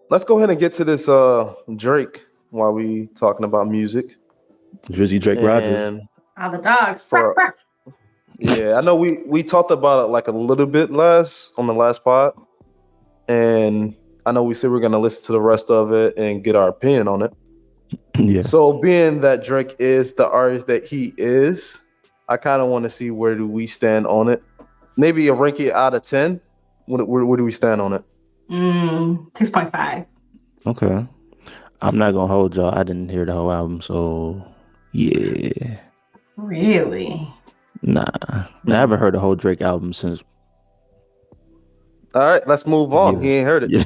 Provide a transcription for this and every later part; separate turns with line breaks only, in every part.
let's go ahead and get to this Drake while we talking about music.
Drizzy Drake Rogers.
And
All the dogs.
for yeah, I know we talked about it like a little bit less on the last pod, and I know we said we're gonna listen to the rest of it and get our opinion on it.
Yeah.
So being that Drake is the artist that he is, I kind of want to see where do we stand on it. Maybe a ranking out of 10. Where do we stand on it?
6.5.
Okay. I'm not gonna hold y'all. I didn't hear the whole album, so yeah.
Really?
Nah. I haven't heard the whole Drake album since.
All right, let's move on. He ain't heard it.
Yeah.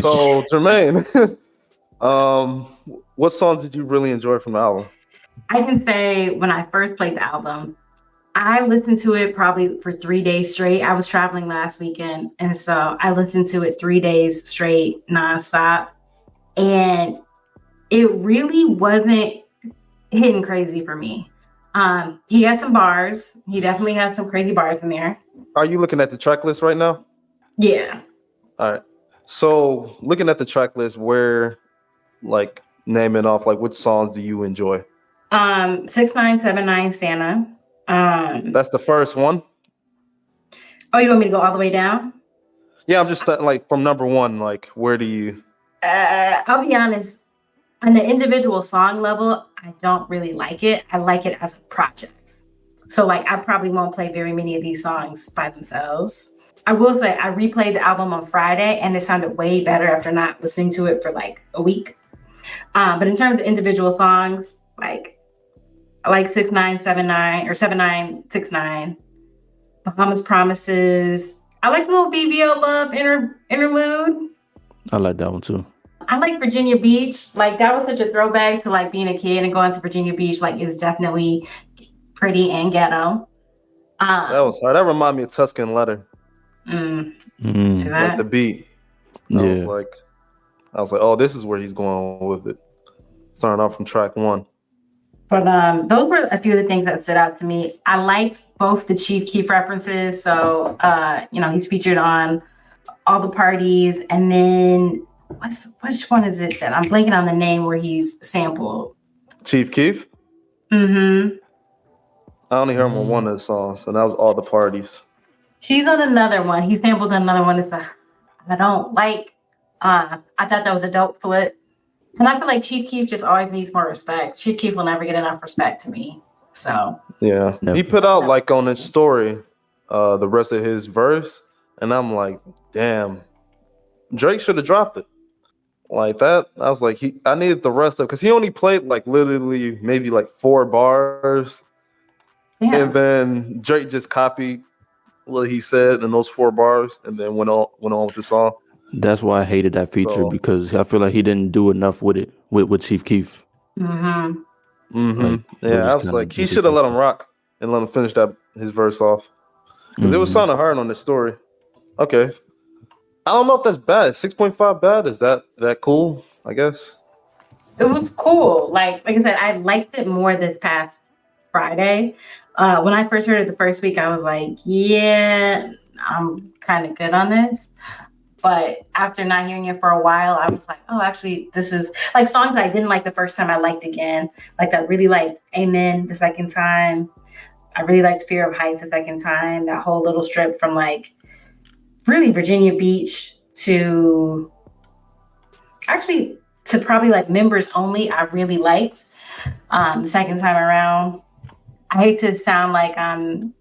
So Jermaine, what songs did you really enjoy from the album?
I can say when I first played the album, I listened to it probably for 3 days straight. I was traveling last weekend, and so I listened to it 3 days straight, nonstop. And it really wasn't hitting crazy for me. He had some bars. He definitely has some crazy bars in there.
Are you looking at the track list right now?
Yeah.
All right. So looking at the track list, where like naming off like which songs do you enjoy?
6979 Santa.
That's the first one.
Oh, you want me to go all the way down?
Yeah, I'm just like from number one. Like, where do you?
I'll be honest. On the individual song level, I don't really like it. I like it as a project. So, like, I probably won't play very many of these songs by themselves. I will say I replayed the album on Friday, and it sounded way better after not listening to it for like a week. But in terms of individual songs, like I like 6979 or 7969, Bahamas Promises. I like the little BBL Love interlude.
I like that one too.
I like Virginia Beach. Like that was such a throwback to like being a kid and going to Virginia Beach. Like is definitely pretty and ghetto.
That was hard. That reminded me of Tuscan Letter. Like the beat. I was like, oh, this is where he's going with it. Starting off from track one.
But those were a few of the things that stood out to me. I liked both the Chief Keef references. So, he's featured on all the parties. And then which one is it that I'm blanking on the name where he's sampled?
Chief Keef?
Mm-hmm.
I only heard him on one of the songs, and that was All the Parties.
He's on another one. He sampled another one. It's the I don't like. I thought that was a dope flip. And I feel like Chief Keef just always needs more respect. Chief Keef will never get enough respect to me. So
yeah, he put out like on his story, the rest of his verse, and I'm like, damn, Drake should have dropped it like that. I was like, I needed the rest of because he only played like literally maybe like 4 bars, and then Drake just copied what he said in those 4 bars, and then went on with the song.
That's why I hated that feature because I feel like he didn't do enough with it with Chief Keef.
Like, I was like, he should have let him rock and let him finish his verse off because it was sounding hard on the story. Okay, I don't know if that's bad. 6.5 bad? Is that cool? I guess
it was cool. Like I said, I liked it more this past Friday. When I first heard it the first week, I was like, yeah, I'm kind of good on this. But after not hearing it for a while, I was like, oh, actually, this is like songs that I didn't like the first time I liked again. Like I really liked Amen the second time. I really liked Fear of Heights the second time. That whole little strip from like really Virginia Beach to probably like Members Only, I really liked the second time around. I hate to sound like I'm,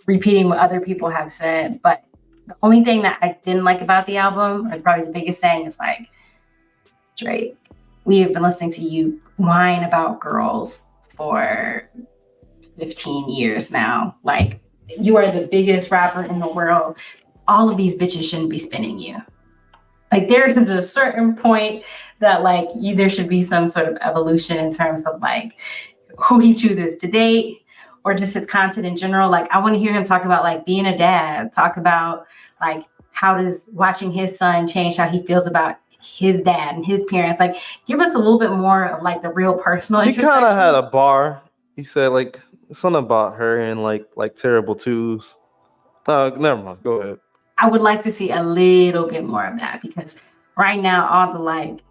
repeating what other people have said, but the only thing that I didn't like about the album, or probably the biggest thing, is like, Drake, we have been listening to you whine about girls for 15 years now. Like, you are the biggest rapper in the world. All of these bitches shouldn't be spinning you. Like, there's a certain point that, like, there should be some sort of evolution in terms of, like, who he chooses to date, or just his content in general. Like, I want to hear him talk about like being a dad, talk about like how does watching his son change how he feels about his dad and his parents. Like, give us a little bit more of like the real personal.
He kind of had a bar. He said like something about her and like terrible twos. Never mind. Go ahead.
I would like to see a little bit more of that because right now, all the like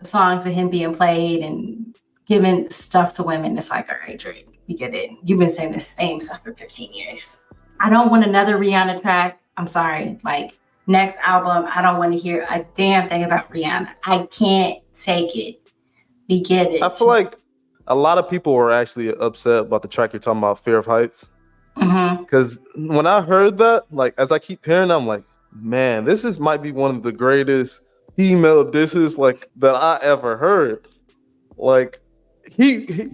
songs of him being played and giving stuff to women, it's like, all right, Drake, you get it. You've been saying the same stuff for 15 years. I don't want another Rihanna track. I'm sorry. Like, next album, I don't want to hear a damn thing about Rihanna. I can't take it. We get it.
I feel like a lot of people were actually upset about the track you're talking about, Fear of Heights.
Mm-hmm.
Because when I heard that, like, as I keep hearing, I'm like, man, this might be one of the greatest female disses like that I ever heard. Like, he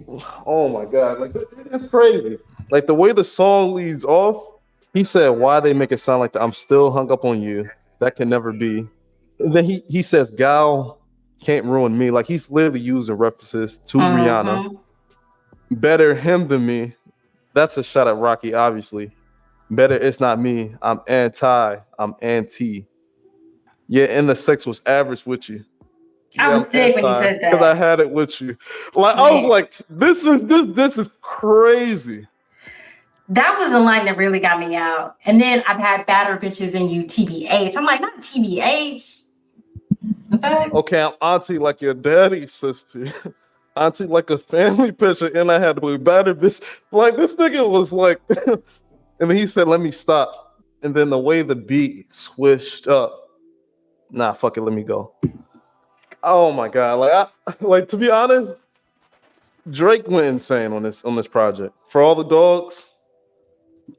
oh my god, like it's crazy. Like the way the song leads off, he said, "Why they make it sound like that? I'm still hung up on you. That can never be." And then he says, "Gal can't ruin me." Like he's literally using references to Rihanna. Better him than me. That's a shot at Rocky, obviously. Better it's not me. I'm anti. Yeah, and the sex was average with you.
I was sick when you said that.
Because I had it with you. Like I was like, this is crazy.
That was the line that really got me out. And then I've had badder bitches in you, TBH. I'm like, not TBH.
Okay, I'm auntie like your daddy, sister. Auntie like a family picture, and I had to be better bitch. Like this nigga was like, and then he said, "Let me stop." And then the way the beat swished up, nah, fuck it, let me go. Oh my god, like to be honest, Drake went insane on this project. For all the dogs,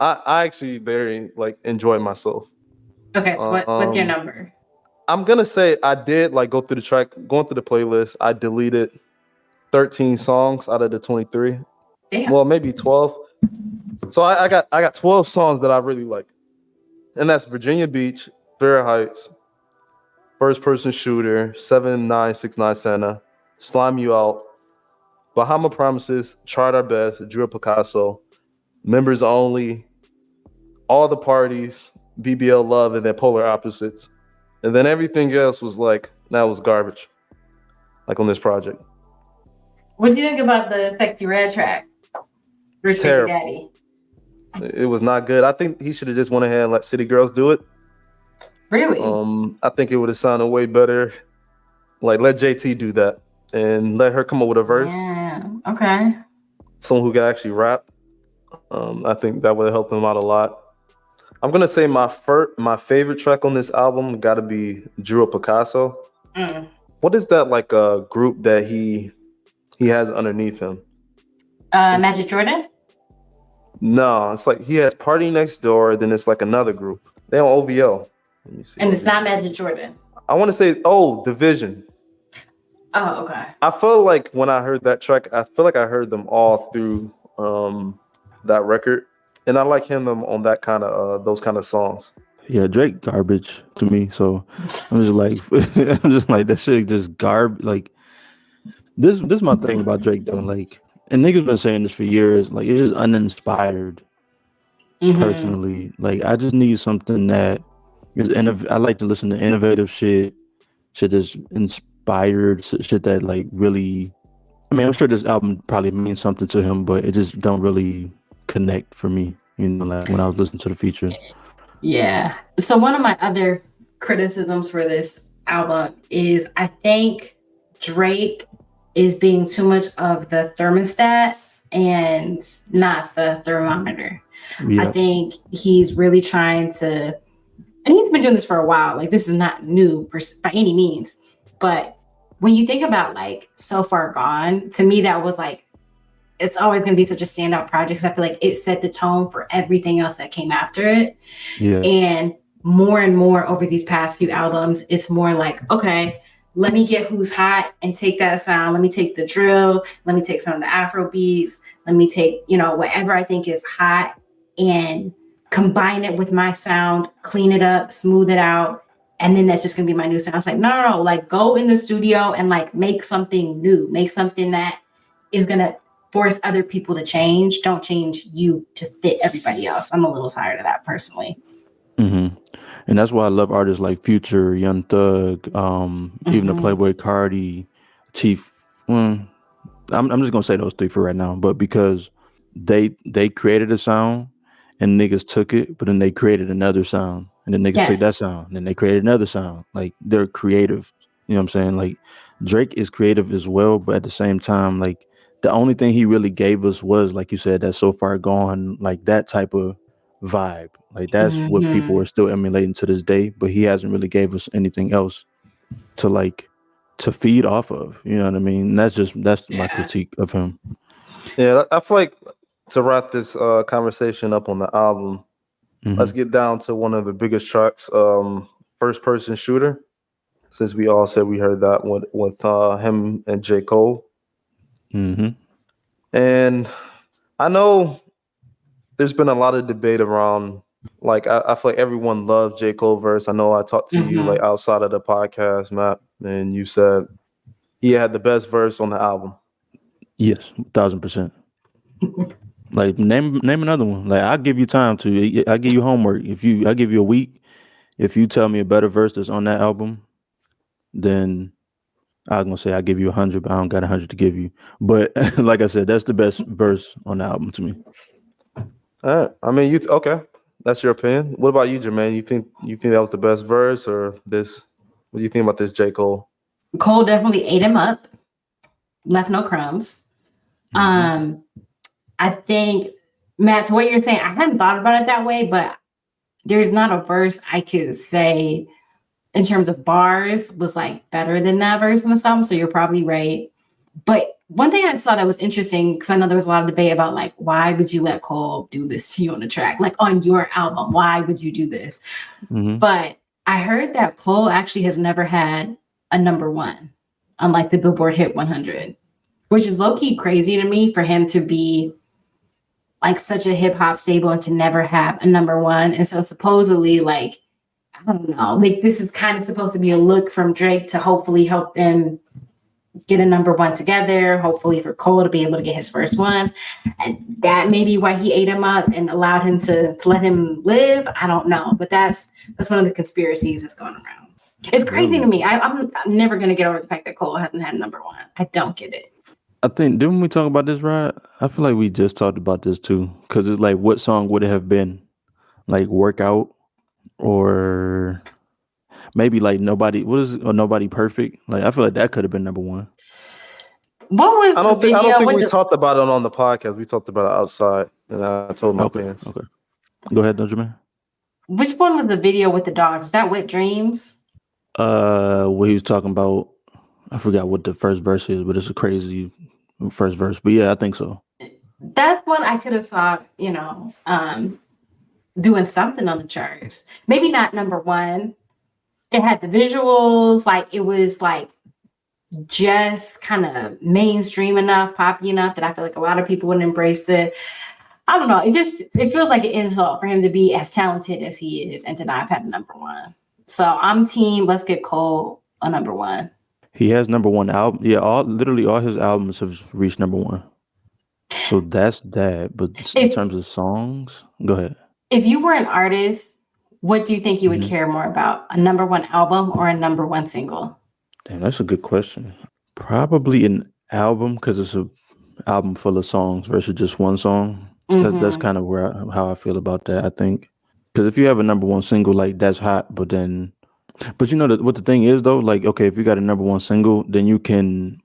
I actually very like enjoyed myself.
Okay, so what's your number?
I'm gonna say I did like go through the track, going through the playlist. I deleted 13 songs out of the 23.
Damn.
Well, maybe 12. So I got 12 songs that I really like, and that's Virginia Beach, Fair Heights, First Person Shooter, 7969 Santa, Slime You Out, Bahama Promises, Tried Our Best, Drew Picasso, Members Only, All the Parties, BBL Love, and then Polar Opposites. And then everything else was like, that was garbage. Like on this project.
What do you think about the Sexy Red track? Bruce Baby Daddy.
It was not good. I think he should have just went ahead and let City Girls do it.
Really?
I think it would have sounded way better. Like let JT do that and let her come up with a verse.
Yeah. Okay.
Someone who can actually rap. I think that would have helped him out a lot. I'm gonna say my favorite track on this album got to be Drew Picasso. What is that like a group that he has underneath him?
Magic Jordan?
No, it's like he has Party Next Door. Then it's like another group. They're on OVO. Let me see.
And it's not Magic Jordan.
I want to say Division.
Oh, okay.
I feel like when I heard that track, I feel like I heard them all through that record, and I like him on that kind of those kind of songs.
Yeah, Drake garbage to me. So I'm just like that shit just garbage. Like this is my thing about Drake though. Like, and niggas been saying this for years. Like it's just uninspired. Personally, like I just need something that is I like to listen to innovative shit that's inspired, shit that like really. I mean, I'm sure this album probably means something to him, but it just don't really connect for me. You know, like when I was listening to the features.
Yeah. So one of my other criticisms for this album is I think Drake is being too much of the thermostat and not the thermometer. Yeah. I think he's really trying to, and he's been doing this for a while. Like this is not new by any means, but when you think about like So Far Gone, to me that was like, it's always going to be such a standout project because I feel like it set the tone for everything else that came after it. Yeah. And more over these past few albums, it's more like, okay, let me get who's hot and take that sound. Let me take the drill. Let me take some of the Afro beats. Let me take, whatever I think is hot and combine it with my sound, clean it up, smooth it out. And then that's just going to be my new sound. It's like, no, like go in the studio and like make something new, make something that is going to force other people to change. Don't change you to fit everybody else. I'm a little tired of that personally.
Mm-hmm. And that's why I love artists like Future, Young Thug, even the Playboy Cardi, Chief. I'm just gonna say those three for right now, but because they created a sound and niggas took it, but then they created another sound and then niggas took that
Yes.
sound, then they created another sound. Like they're creative. You know what I'm saying? Like Drake is creative as well, but at the same time, like the only thing he really gave us was, like you said, that So Far Gone, like that type of vibe. Like that's what people
Hmm.
are still emulating to this day, but he hasn't really gave us anything else to like to feed off of. You know what I mean? That's my
Yeah.
critique of him.
Yeah, I feel like to wrap this conversation up on the album, let's
Hmm.
get down to one of the biggest tracks, First Person Shooter. Since we all said we heard that with him and J. Cole.
Hmm.
And I know there's been a lot of debate around, like, I feel like everyone loved J. Cole verse. I know I talked to you like
Hmm.
outside of the podcast, Matt, and you said he had the best verse on the album.
Yes, 1,000%. Like name another one. Like I'll give you time to. I give you homework. I give you a week. If you tell me a better verse that's on that album, then I'm gonna say I give you 100, but I don't got 100 to give you. But like I said, that's the best verse on the album to me.
All right. I mean, okay? That's your opinion. What about you, Jermaine? You think that was the best verse, or this? What do you think about this J. Cole?
Cole definitely ate him up, left no crumbs.
Mhm.
Um, I think, Matt, to what you're saying, I hadn't thought about it that way, but there's not a verse I could say in terms of bars was like better than that verse in the song. So you're probably right. But one thing I saw that was interesting, because I know there was a lot of debate about like, why would you let Cole do this to you on the track? Like on your album, why would you do this?
Mhm.
But I heard that Cole actually has never had a number one on like the Billboard Hit 100, which is low-key crazy to me for him to be like such a hip hop staple and to never have a number one. And so supposedly, like, I don't know, like this is kind of supposed to be a look from Drake to hopefully help them get a number one together, hopefully for Cole to be able to get his first one. And that may be why he ate him up and allowed him to let him live. I don't know. But that's one of the conspiracies that's going around. It's crazy to
Really?
me. I'm never gonna get over the fact that Cole hasn't had a number one. I don't get it.
I think didn't we talk about this, right? I feel like we just talked about this too, because it's like, what song would it have been? Like Workout, or maybe like Nobody. What is it? Or Nobody Perfect? Like I feel like that could have been number one.
What was
I
the
don't think I don't
video
think
with
we
the
talked about it on the podcast. We talked about it outside, and I told my
Okay,
opinions.
okay. Go ahead, Jermayne.
which one was the video with the dogs? Is that Wet Dreams?
What he was talking about, I forgot what the first verse is, but it's a crazy first verse. But yeah, I think so.
That's one I could have saw, doing something on the charts. Maybe not number one. It had the visuals, like it was like just kind of mainstream enough, poppy enough that I feel like a lot of people would embrace it. I don't know. It feels like an insult for him to be as talented as he is and to not have had a number one. So I'm team, let's get Cole a number one.
He has number one album. Yeah, literally all his albums have reached number one. So that's that. But in
If
terms of songs, go ahead.
if you were an artist, what do you think you would
Mhm.
care more about? A number one album or a number one single?
Damn, that's a good question. Probably an album, because it's a album full of songs versus just one song. That's
Mm-hmm.
kind of how I feel about that. I think, because if you have a number one single, like that's hot, but you know what the thing is though, like, okay, if you got a number one single, then you can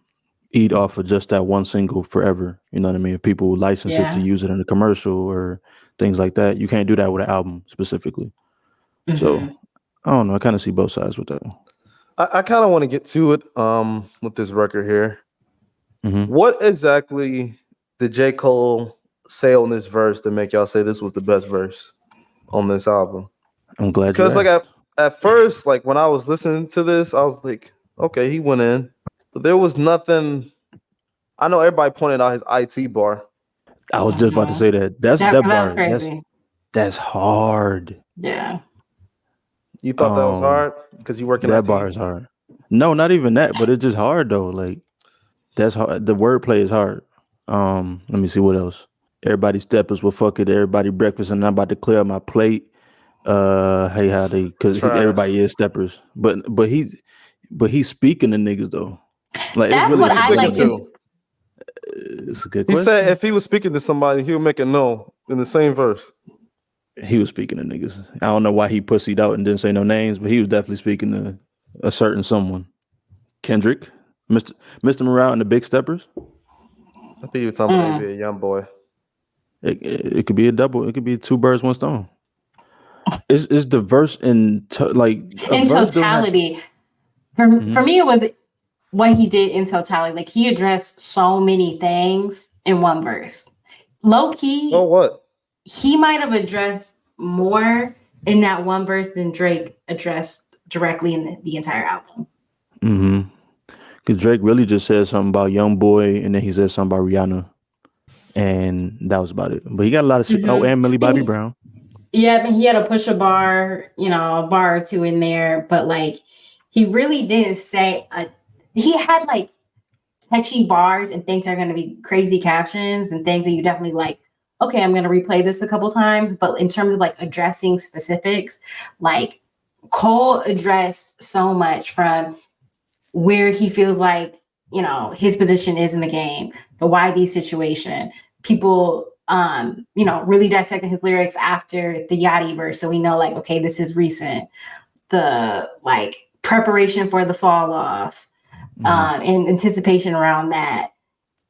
eat off of just that one single forever. You know what I mean? If people license it to
Yeah.
use it in a commercial or things like that, you can't do that with an album specifically. So
Mm-hmm.
I don't know. I kind of see both sides with that.
I kind of want to get to it with this record here.
Hmm.
What exactly did J. Cole say on this verse to make y'all say this was the best verse on this album?
I'm glad you
Because like
asked.
at first, like when I was listening to this, I was like, okay, he went in, but there was nothing. I know everybody pointed out his IT bar.
I was just about to
Mm-hmm.
say that. That's
That,
that
'cause that was
bar.
crazy.
That's hard.
Yeah.
You thought that was hard because you work in
That
IT.
bar is hard. No, not even that, but it's just hard though. Like that's hard. The wordplay is hard. Let me see what else. Everybody steppers will fuck it. Everybody breakfast, and I'm about to clear my plate. Hey, how they? Because
Trash.
everybody is steppers, but he's speaking to niggas though. Like it's
That's
really
what
Who's he
I
speaking
like. Is
to?
it's a good
He said
question.
if he was speaking to somebody, he would make a no in the same verse.
He was speaking to niggas. I don't know why he pussied out and didn't say no names, but he was definitely speaking to a certain someone. Kendrick, Mr. Morale and the Big Steppers.
I think you were talking about maybe a young boy.
It could be a double. It could be two birds, one stone. It's diverse in
in totality. For me, it was what he did in totality. Like he addressed so many things in one verse. Low key.
So what?
He might have addressed more in that one verse than Drake addressed directly in the entire album.
Mm-hmm. Because Drake really just said something about Young Boy, and then he said something about Rihanna, and that was about it. But he got a lot of shit. Oh, and Millie Bobby Brown.
Yeah, but he had to push a bar, a bar or two in there. But like, he really didn't say. He had like catchy bars and things that are going to be crazy captions and things that you definitely like. Okay, I'm going to replay this a couple times. But in terms of like addressing specifics, like Cole addressed so much from where he feels like, his position is in the game, the YB situation, people, really dissecting his lyrics after the Yachty verse. So we know like, okay, this is recent. The like preparation for the fall off and anticipation around that.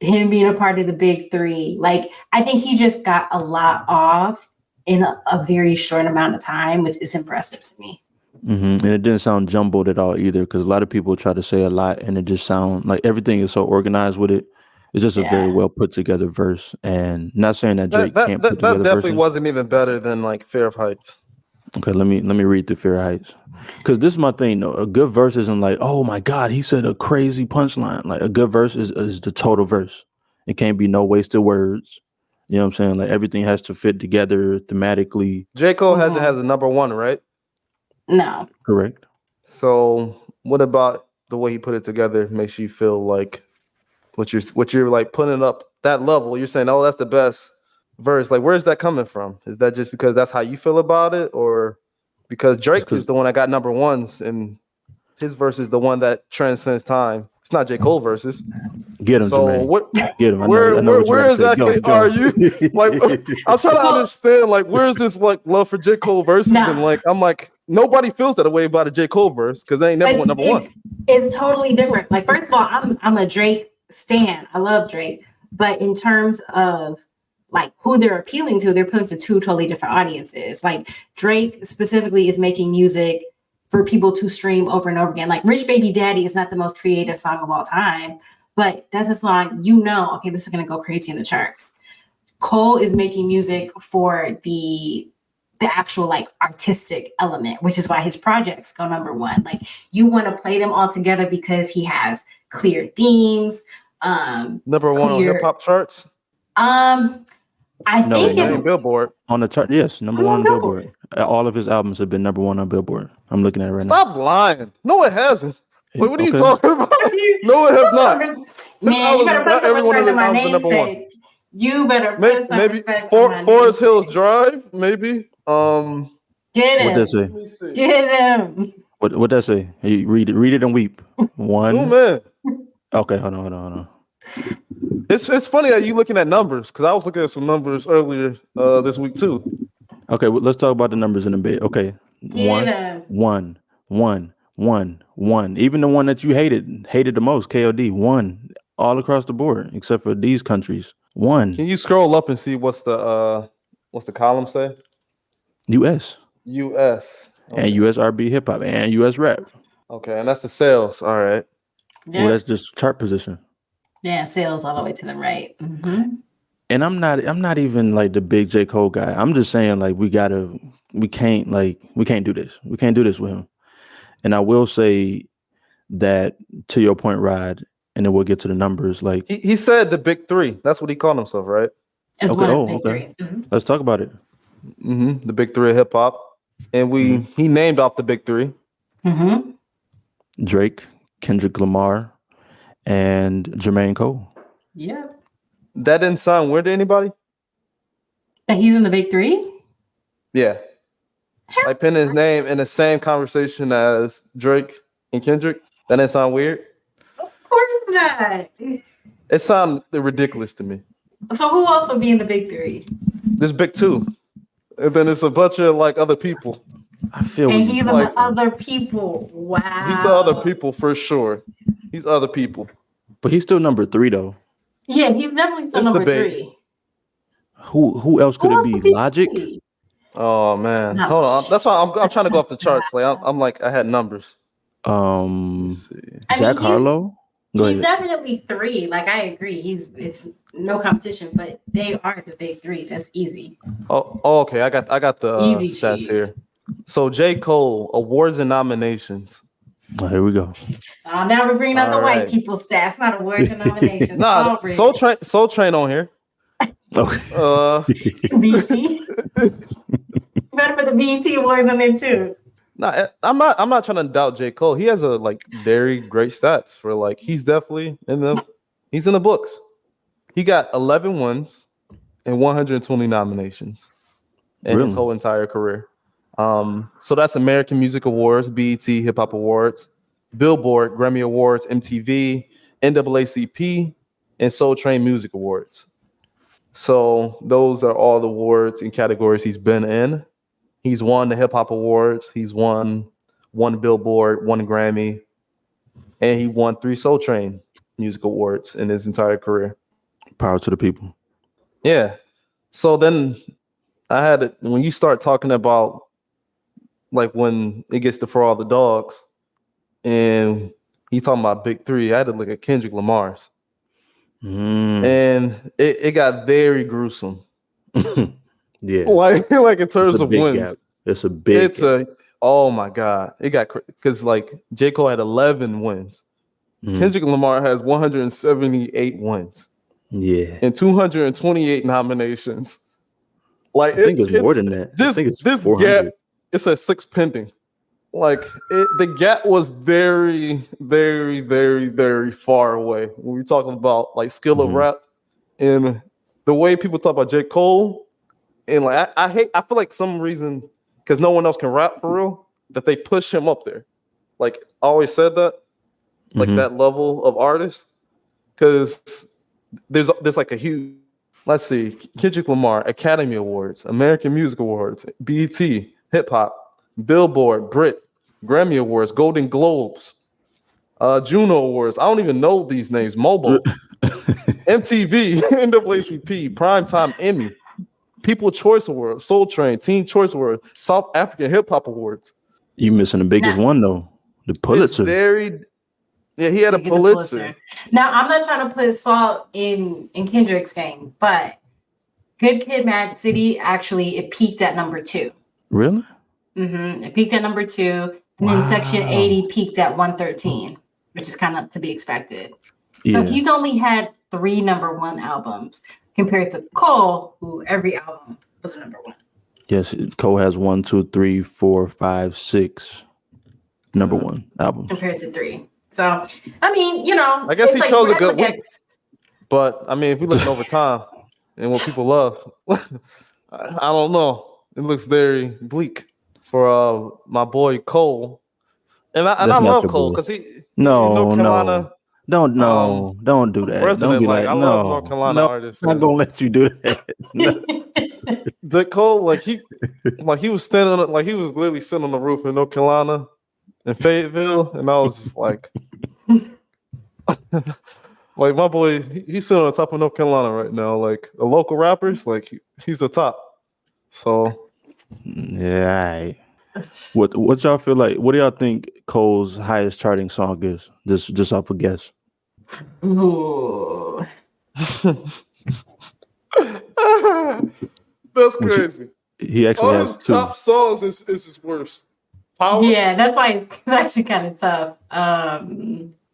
Him being a part of the big three. Like, I think he just got a lot off in a very short amount of time, which is impressive to me.
And it didn't sound jumbled at all either, because a lot of people try to say a lot and it just sounds like everything is so organized with it. It's just a very well put together verse. And not saying that Drake can't put together
that definitely
verses.
wasn't even better than like Fear of Heights.
Okay, let me read through Fear of Heights. Because this is my thing though. A good verse isn't like, oh my God, he said a crazy punchline. Like a good verse is the total verse. It can't be no wasted words. You know what I'm saying? Like everything has to fit together thematically.
J. Cole hasn't had the number one, right?
No.
Correct.
So what about the way he put it together makes you feel like what you're like putting up that level? You're saying, oh, that's the best verse. Like, where's that coming from? Is that just because that's how you feel about it, or because Drake is the one that got number ones and his verse is the one that transcends time? It's not J. Cole verses.
Get him,
so
Jermayne. Get him.
Where exactly are you? Like, I'm trying to understand. Like, where's this like love for J. Cole verses? And like, I'm like, nobody feels that way about a J. Cole verse because they ain't never went number one.
It's totally different. Like, first of all, I'm a Drake stan. I love Drake, but in terms of like who they're appealing to two totally different audiences. Like Drake specifically is making music for people to stream over and over again. Like Rich Baby Daddy is not the most creative song of all time, but that's a song, okay, this is going to go crazy in the charts. Cole is making music for the actual like artistic element, which is why his projects go number one. Like you want to play them all together because he has clear themes.
Number one on hip hop charts.
I think
Billboard
on the chart. Yes, number one on Billboard. All of his albums have been number one on Billboard. I'm looking at it right
now. Stop lying. No, it hasn't. Like, what are you talking about? No, it has not.
Man, you better put some respect on my namesake. You better put some respect on my
Forest Hills Drive, maybe.
Get him.
What that say?
Get him.
What that say? Hey, read it and weep. One.
Oh man.
Okay, hold on.
It's funny that you looking at numbers because I was looking at some numbers earlier this week too.
Okay, well, let's talk about the numbers in a bit. Okay, one. Even the one that you hated the most, KOD, one all across the board except for these countries. One.
Can you scroll up and see what's the column say?
U.S.
Okay.
And U.S. R&B hip hop and U.S. rap.
Okay, and that's the sales. All right.
Yeah.
Well, that's just chart position.
Yeah, sales all the way to the right. Mm-hmm.
And I'm not even like the big J. Cole guy. I'm just saying like we can't do this. We can't do this with him. And I will say that to your point, Rod, and then we'll get to the numbers. Like
he said the big three. That's what he called himself, right?
As
okay.
one of the big three. Mm-hmm.
Let's talk about it.
Mm-hmm. The big three of hip hop. And he named off the big three.
Mm-hmm.
Drake, Kendrick Lamar, and Jermaine Cole.
Yeah.
That didn't sound weird to anybody?
That he's in the big three?
Yeah. Like putting his name in the same conversation as Drake and Kendrick. That didn't sound weird?
Of course not.
It sounded ridiculous to me.
So who else would be in the big three?
This big two. and then it's a bunch of like other people.
I feel
And
what
he's
you're
on
like.
the other people. Wow.
He's the other people for sure. He's other people.
But he's still number 3 though.
Yeah, he's definitely still
It's
number
debate.
3.
Who else could
Who
it
else
be?
could be
Logic?
3?
Oh man,
No.
hold on. That's why I'm trying to go off the charts. Like I'm like I had numbers. Let's see.
I
Jack
mean,
Harlow? Go
he's
ahead.
definitely 3. Like I agree. It's no competition, but they are the big 3. That's easy.
Oh, okay. I got the
Easy
stats
cheese.
here. So J. Cole awards and nominations.
Oh, here we go.
Now we're bringing out the
All
white
right.
people stats, not awards and nominations.
Nah, Soul Train on here.
Okay.
BT. Better put the BT awards on there too.
Nah, I'm not trying to doubt J. Cole. He has a like very great stats for like he's definitely in the books. He got 11 wins and 120 nominations in his whole entire career. So that's American Music Awards, BET Hip Hop Awards, Billboard, Grammy Awards, MTV, NAACP, and Soul Train Music Awards. So those are all the awards and categories he's been in. He's won the Hip Hop Awards. He's won 1 Billboard, 1 Grammy, and he won 3 Soul Train Music Awards in his entire career.
Power to the people.
Yeah. So then I had it when you start talking about like when it gets to For All the Dogs and he's talking about big 3, I had to look at Kendrick Lamar's. And it got very gruesome.
Yeah.
Like in terms of wins.
Gap. It's a big gap.
Oh my God. It got because like J. Cole had 11 wins. Kendrick Lamar has 178 wins.
Yeah.
And 228 nominations. Like
I think it's more than that. I think it's
this
400.
gap, it's a 6 pending. Like the gap was very, very, very, very far away when we're talking about like skill of rap and the way people talk about J. Cole. And like I feel like some reason because no one else can rap for real that they push him up there. Like I always said that, like that level of artist, because there's like a huge. Let's see, Kendrick Lamar, Academy Awards, American Music Awards, BET, Hip Hop, Billboard, Brit, Grammy Awards, Golden Globes, Juno Awards. I don't even know these names. Mobo, MTV, NAACP, Primetime Emmy, People Choice Awards, Soul Train, Teen Choice Awards, South African Hip Hop Awards.
You missing the biggest one though, the Pulitzer.
Yeah, he had a Pulitzer.
Now I'm not trying to put salt in Kendrick's game, but Good Kid, Mad City actually it peaked at number 2.
Really?
It peaked at number 2, and then Section 80 peaked at 113, which is kind of to be expected. So he's only had 3 number 1 albums compared to Cole, who every album was number 1.
Yes, Cole has 1, 2, 3, 4, 5, 6 number 1 albums
compared to 3. So I mean, you know,
I guess he chose a good week. But I mean, if we look over time and what people love, I don't know. It looks very bleak for my boy Cole. And I love Cole because he North Carolina.
Don't do that.
President,
Don't be
like I love North Carolina artists.
I'm not gonna let you do that.
J. Cole, like he was standing, like he was literally sitting on the roof in North Carolina in Fayetteville, and I was just like, like my boy, he's sitting on top of North Carolina right now. Like the local rappers, like he's the top. So
yeah. What y'all feel like? What do y'all think Cole's highest charting song is? Just off a guess.
Ooh.
That's crazy.
He actually has
his
2.
top songs is his worst. Power?
Yeah, that's why it's actually kind of tough.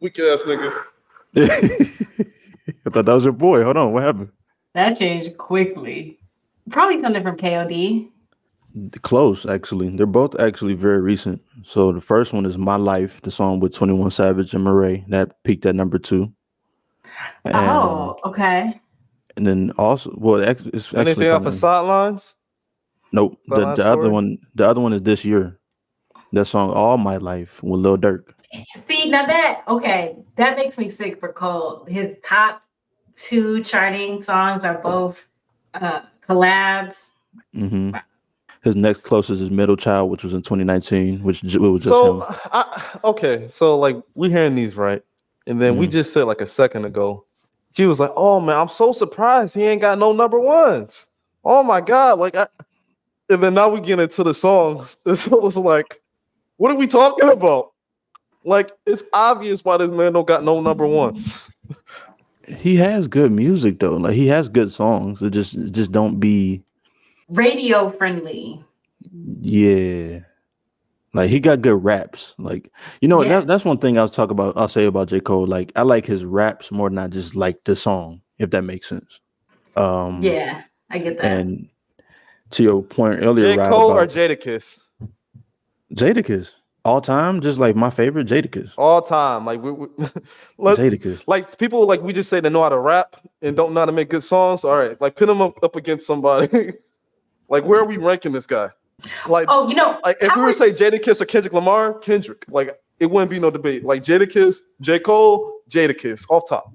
Weak ass nigga.
I thought that was your boy. Hold on, what happened?
That changed quickly. Probably something from KOD.
Close, actually. They're both actually very recent. So the first one is My Life, the song with 21 Savage and Murray. That peaked at number 2. And,
okay.
And then also, well, it's actually
anything off of Sidelines?
Nope. The other one is this year. That song All My Life with Lil Durk.
See, now that makes me sick for Cole. His top 2 charting songs are both collabs.
His next closest is Middle Child, which was in 2019, which it was just
So,
him.
okay, so like we hearing these right, and then we just said like a second ago, she was like, "Oh man, I'm so surprised he ain't got no number ones. Oh my god!" And then now we get into the songs. It's like, what are we talking about? Like, it's obvious why this man don't got no number ones.
He has good music though. Like he has good songs. It just don't be
Radio friendly.
yeah. Like he got good raps. Like
Yes.
that's one thing I'll say about J. Cole. Like I like his raps more than I just like the song, if that makes sense.
Yeah, I get that.
And to your point earlier,
J.
Rod,
Cole or
about
Jadakiss?
Jadakiss. All time, just like my favorite Jadakiss.
All time. Like
Jadakiss.
like people like we just say they know how to rap and don't know how to make good songs. All right, like pin him up against somebody. Like where are we ranking this guy? Like, like if we were to say Jadakiss or Kendrick Lamar, Kendrick, like it wouldn't be no debate. Like Jadakiss, J. Cole, Jadakiss, off top.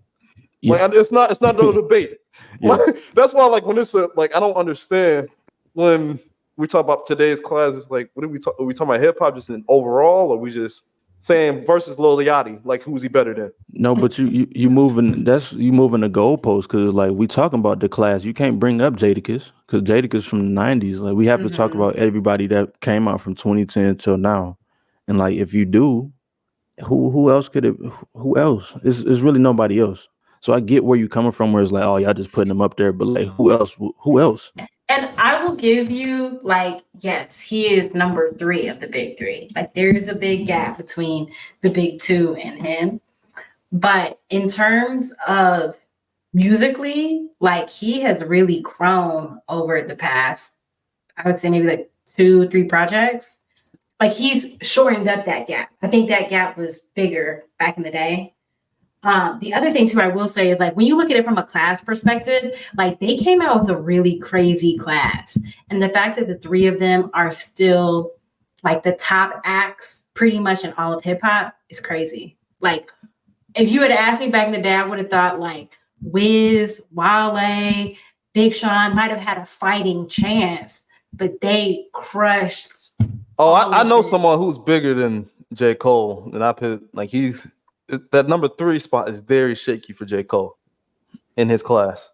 Yeah.
Like it's not no debate.
Yeah.
Like, that's why like when it's like I don't understand when we talk about today's class. It's like what are we talking about hip hop just in overall, or we just saying versus Lil Yachty? Like who's he better than?
No, but you moving the goalpost because like we talking about the class. You can't bring up Jadakiss because Jadakiss from the 90s. Like we have to talk about everybody that came out from 2010 till now. And like if you do, who else could it who else? It's really nobody else. So I get where you're coming from where it's like, oh, y'all just putting them up there, but like who else? Who else?
And I will give you, like, yes, he is number 3 of the big 3. Like, there's a big gap between the big 2 and him. But in terms of musically, like, he has really grown over the past, I would say maybe like 2-3 projects. Like, he's shortened up that gap. I think that gap was bigger back in the day. The other thing too, I will say is like when you look at it from a class perspective, like they came out with a really crazy class, and the fact that the 3 of them are still like the top acts pretty much in all of hip hop is crazy. Like if you had asked me back in the day, I would have thought like Wiz, Wale, Big Sean might have had a fighting chance, but they crushed.
Oh, I know someone who's bigger than J. Cole, and I put like that number 3 spot is very shaky for J. Cole in his class.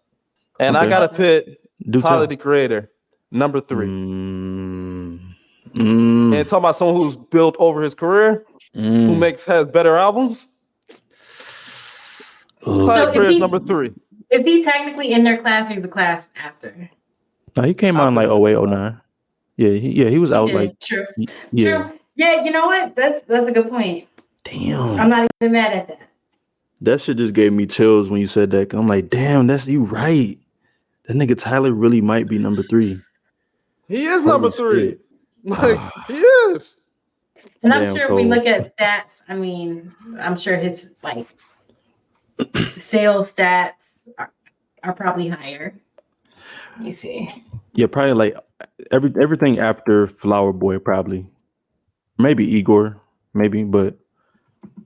And I gotta put Tyler the Creator, number 3. And talking about someone who's built over his career, who has better albums. Tyler the Creator is number 3.
Is he technically in their class or is the class after?
No, he came out in like 08, 09. Yeah, he was out like
true.
Yeah.
True. Yeah, you know what? That's a good point.
Damn.
I'm not even mad at that.
That shit just gave me chills when you said that. I'm like, damn, that's you right. That nigga Tyler really might be number 3.
He is number 3. Like he is.
And I'm sure if we look at stats, I mean, I'm sure his like sales stats are probably higher. Let me see.
Yeah, probably like everything after Flower Boy, probably. Maybe Igor, maybe, but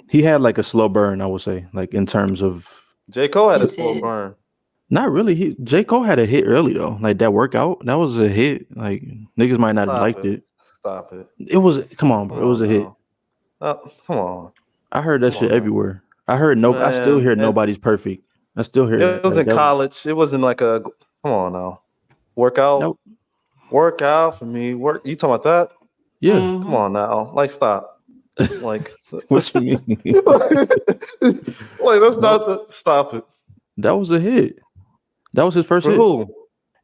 he had like a slow burn, I would say, like in terms of
J. Cole had a slow burn.
Not really. J. Cole had a hit early though. Like that workout, that was a hit. Like niggas might not have liked it.
Stop it.
It was come on, bro. It was a hit.
Come on.
I heard that shit everywhere. I heard I still hear Nobody's Perfect. I still hear
it. It was in college. It wasn't like a come on now. Workout. Nope. Workout for me. You talking about that?
Yeah.
Come on now. Like stop. Like
what you mean?
like that's not stop it.
That was a hit. That was his first hit.
Who?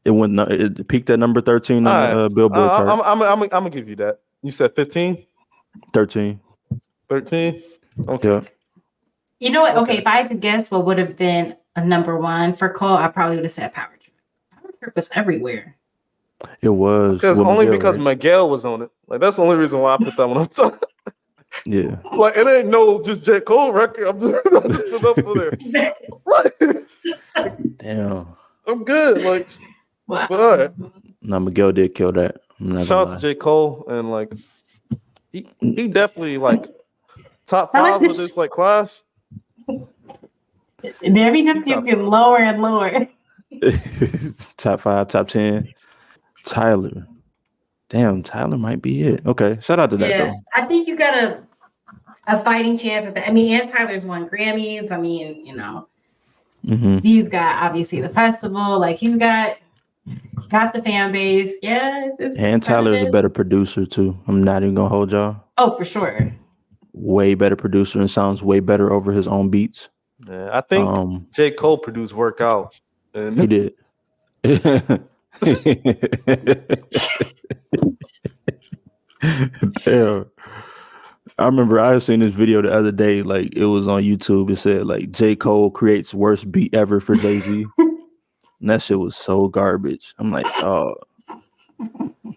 It peaked at number 13 on the Billboard chart.
I'm gonna give you that. You said 15?
13.
13? Okay. Yeah.
You know what? Okay, if I had to guess what would have been a number 1 for Cole, I probably would have said Power Trip. Power Trip was everywhere.
It was.
Because Miguel was on it. Like that's the only reason why I put that one up top.
Yeah.
Like it ain't no just J. Cole record. I'm just up for there. Like,
damn.
I'm good. Like
wow.
But all right.
No, Miguel did kill that.
Shout out to J. Cole and like he definitely like top 5 of this like class.
And then he just keeps getting lower and lower.
Top 5, top 10. Tyler. Damn, Tyler might be it. Okay, shout out to that though.
I think you got a fighting chance with that. I mean, and Tyler's won Grammys. I mean, you know, he's got obviously the festival. Like he's got the fan base. Yeah,
and Tyler's a better producer too. I'm not even gonna hold y'all.
Oh, for sure. Way
better producer and sounds way better over his own beats.
Yeah, I think J. Cole produced Workout. And
he did. Damn. I remember I had seen this video the other day, like it was on YouTube. It said like J. Cole creates worst beat ever for Jay-Z. And that shit was so garbage. I'm like, oh,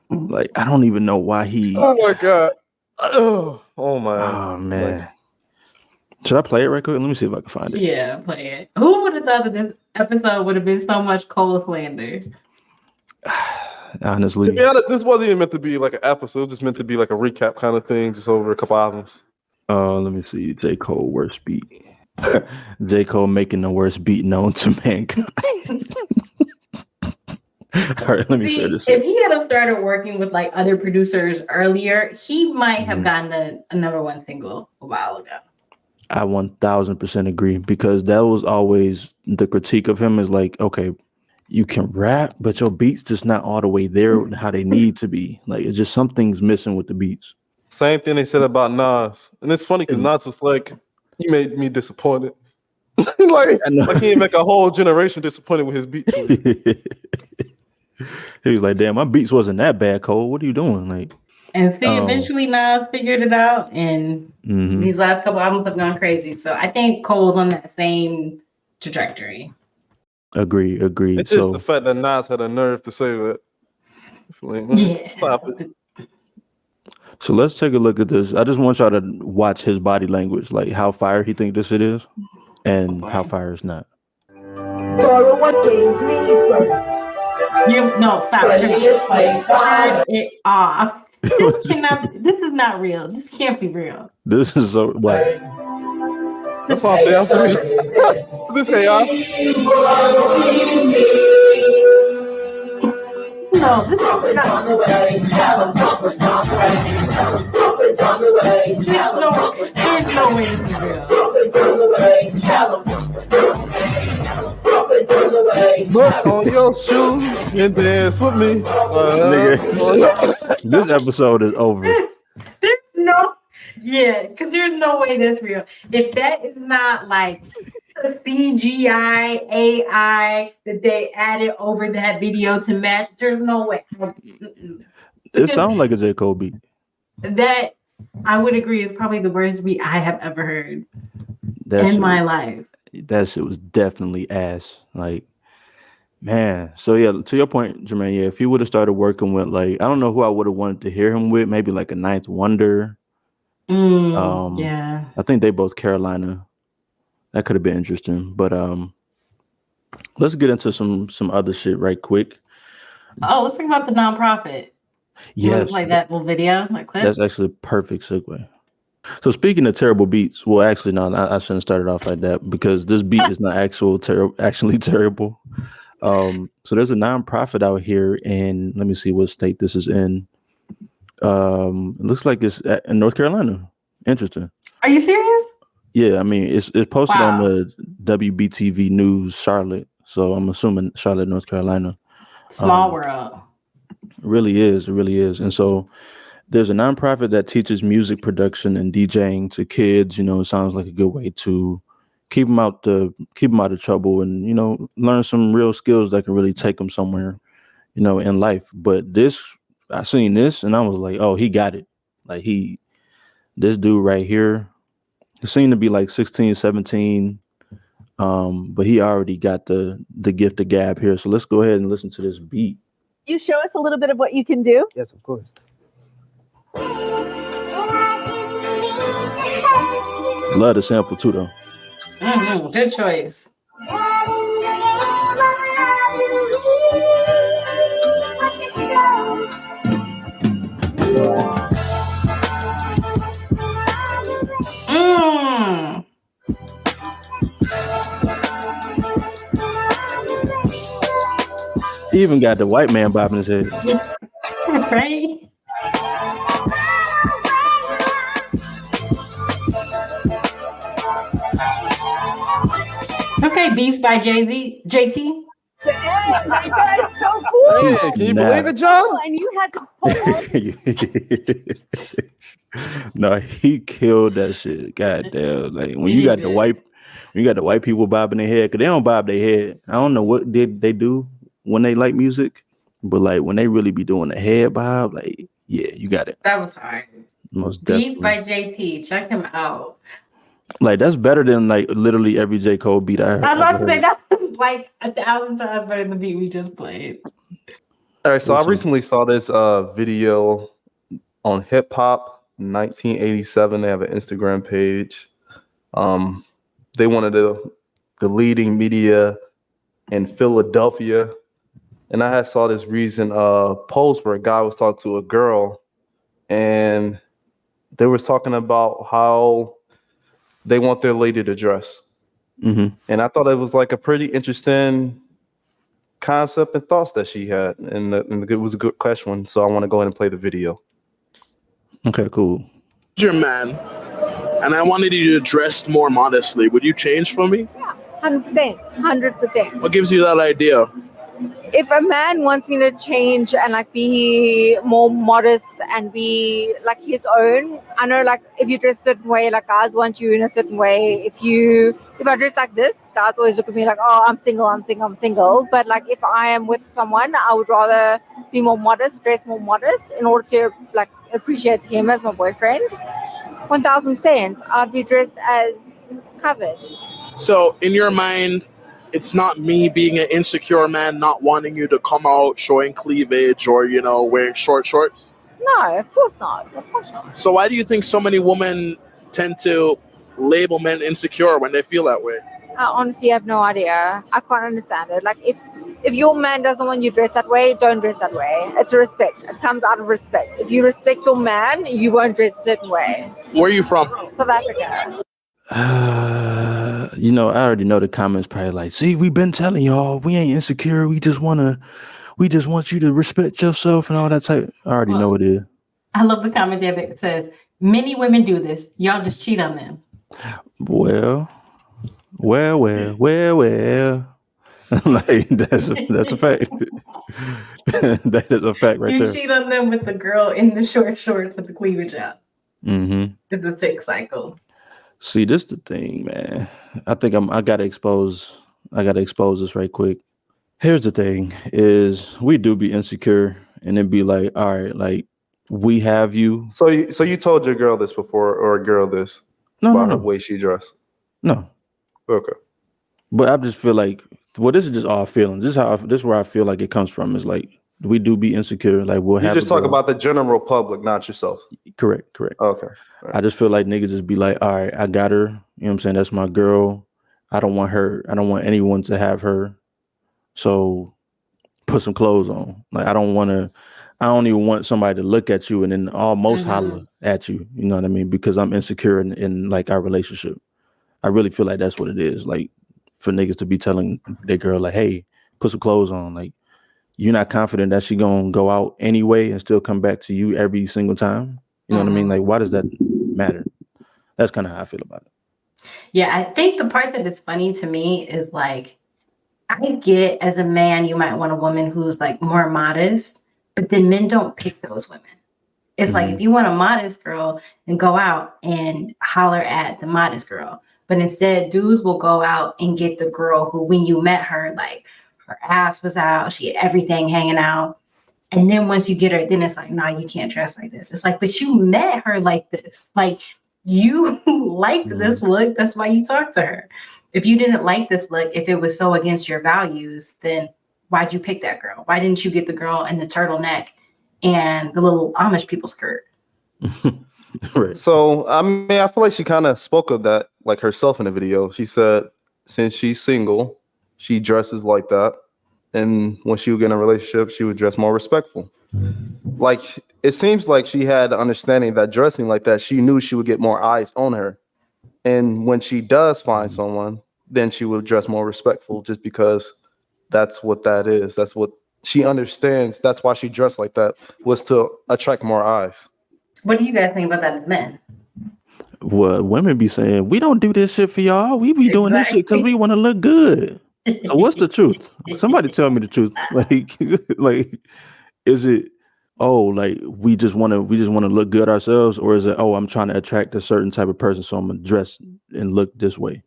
like I don't even know why he.
Oh my god. Oh my.
Oh man. Like, should I play it right quick? Let me see if I can find it.
Yeah, play it. Who would have thought that this episode would have been so much Cole slander?
Honestly,
to be honest, this wasn't even meant to be like an episode. Just meant to be like a recap kind of thing, just over a couple albums.
Let me see. J. Cole worst beat. J. Cole making the worst beat known to mankind. All right, let me share this.
If he had started working with like other producers earlier, he might have gotten a number one single a while ago.
I 1000% agree, because that was always the critique of him, is like, okay, you can rap, but your beats just not all the way there how they need to be. Like it's just something's missing with the beats.
Same thing they said about Nas. And it's funny because Nas was like, you made me disappointed. like he didn't make a whole generation disappointed with his beat choice.
He was like, damn, my beats wasn't that bad, Cole. What are you doing? Like,
and see, eventually Nas figured it out, and these last couple albums have gone crazy. So I think Cole's on that same trajectory.
Agree.
It's just the fact that Nas had a nerve to say that. It's like, stop it.
So let's take a look at this. I just want y'all to watch his body language, like how fire he think this it is, and how fire it's not.
Stop. Turn it off. This is not real. This can't be real.
This is so like.
That's why I'm dancing. This chaos.
No, this is not the way. There's no way this is real.
Look on your shoes and dance with me.
This episode is over.
There's no. Yeah, because there's no way that's real. If that is not like a CGI AI that they added over that video to match, there's no way.
It sounds like a J. Cole beat.
That I would agree is probably the worst beat I have ever heard in my life.
That shit was definitely ass. Like, man. So yeah, to your point, Jermaine, if he would have started working with, like, I don't know who I would have wanted to hear him with, maybe like a Ninth Wonder.
Yeah.
I think they both Carolina. That could have been interesting. But let's get into some other shit right quick.
Oh, let's talk about the nonprofit.
Yes.
Like that little video, like clip?
That's actually a perfect segue. So speaking of terrible beats, well, actually, no, I shouldn't start it off like that, because this beat is not actually terrible. So there's a nonprofit out here, and let me see what state this is in. It looks like it's in North Carolina. Interesting.
Are you serious?
Yeah, I mean, it's posted on the WBTV News Charlotte, so I'm assuming Charlotte, North Carolina.
Small world.
It really is. And so there's a nonprofit that teaches music production and DJing to kids. You know, it sounds like a good way to keep them out of trouble, and, you know, learn some real skills that can really take them somewhere, you know, in life. But I seen this and I was like, oh, he got it. Like this dude right here, he seemed to be like 16, 17. But he already got the gift of gab here. So let's go ahead and listen to this beat.
You show us a little bit of what you can do?
Yes, of course.
Love the sample too, though.
Good choice.
He even got the white man bobbing his head.
Right? say Beats by JT?
Damn, that guy is so cool.
Hey, can you believe it, John?
And you had to pull all
No, he killed that shit. God damn. Like when you got the white people bobbing their head, because they don't bob their head. I don't know what did they do when they like music, but like when they really be doing the head bob, like, yeah, you got it.
That was hard.
Most
Beats
definitely.
by JT. Check him out.
Like that's better than like literally every J. Cole beat I heard.
I was about to say that was like 1,000 times better than the beat we just played.
All right, so I recently saw this video on Hip Hop 1987. They have an Instagram page. They wanted the leading media in Philadelphia, and I had saw this recent post where a guy was talking to a girl, and they was talking about how they want their lady to dress.
Mm-hmm.
And I thought it was like a pretty interesting concept and thoughts that she had, and it was a good question. So I want to go ahead and play the video.
Okay, cool.
Your man, and I wanted you to dress more modestly. Would you change for me?
100%. 100%.
What gives you that idea?
If a man wants me to change and like be more modest and be like his own, I know like if you dress a certain way, like guys want you in a certain way. If I dress like this, guys always look at me like, oh, I'm single. But like if I am with someone, I would rather be more modest, dress more modest in order to like appreciate him as my boyfriend. 1000%. I'd be dressed as covered.
So in your mind, it's not me being an insecure man not wanting you to come out showing cleavage or, wearing short shorts?
No, of course not. Of course not.
So why do you think so many women tend to label men insecure when they feel that way?
I honestly have no idea. I can't understand it. Like if your man doesn't want you to dress that way, don't dress that way. It's a respect. It comes out of respect. If you respect your man, you won't dress a certain way.
Where are you from?
South Africa.
I already know the comments probably like, see, we've been telling y'all we ain't insecure. We just want you to respect yourself and all that type. I already know it is.
I love the comment there that says, many women do this. Y'all just cheat on them.
Well. Like that's a fact. That is a fact right there.
You cheat on them with the girl in the short shorts with the cleavage out.
Mm-hmm.
It's a sick cycle.
See, this the thing, man. I think I gotta expose this right quick. Here's the thing: is we do be insecure, and then be like, all right, like we have you.
So you told your girl this before, or a girl this about the way she dressed?
No.
Okay.
But I just feel like, well, this is just all feelings. This is where I feel like it comes from. Is like we do be insecure. Like we'll have.
You just talk about the general public, not yourself.
Correct.
Okay.
Right. I just feel like niggas just be like, all right, I got her. You know what I'm saying? That's my girl. I don't want her. I don't want anyone to have her. So put some clothes on. Like I don't even want somebody to look at you and then almost holler at you. You know what I mean? Because I'm insecure in like our relationship. I really feel like that's what it is. Like for niggas to be telling their girl like, hey, put some clothes on. Like you're not confident that she gonna go out anyway and still come back to you every single time. You know what I mean? Like, why does that matter? That's kind of how I feel about it.
Yeah, I think the part that is funny to me is like, I get as a man, you might want a woman who's like more modest, but then men don't pick those women. It's like, if you want a modest girl, then go out and holler at the modest girl. But instead, dudes will go out and get the girl who, when you met her, like her ass was out, she had everything hanging out. And then once you get her, then it's like, nah, you can't dress like this. It's like, but you met her like this. Like you liked this look. That's why you talked to her. If you didn't like this look, if it was so against your values, then why'd you pick that girl? Why didn't you get the girl in the turtleneck and the little Amish people skirt?
Right.
So, I mean, I feel like she kind of spoke of that like herself in the video. She said, since she's single, she dresses like that. And when she would get in a relationship, she would dress more respectful. Like, it seems like she had the understanding that dressing like that, she knew she would get more eyes on her. And when she does find someone, then she will dress more respectful just because that's what that is. That's what she understands. That's why she dressed like that, was to attract more eyes.
What do you guys think about that as men?
what women be saying, we don't do this shit for y'all. We be doing this shit because we want to look good. So what's the truth? Somebody tell me the truth. Like, like, is it, oh, like we just want to look good ourselves, or is it, oh, I'm trying to attract a certain type of person, so I'm gonna dress and look this way?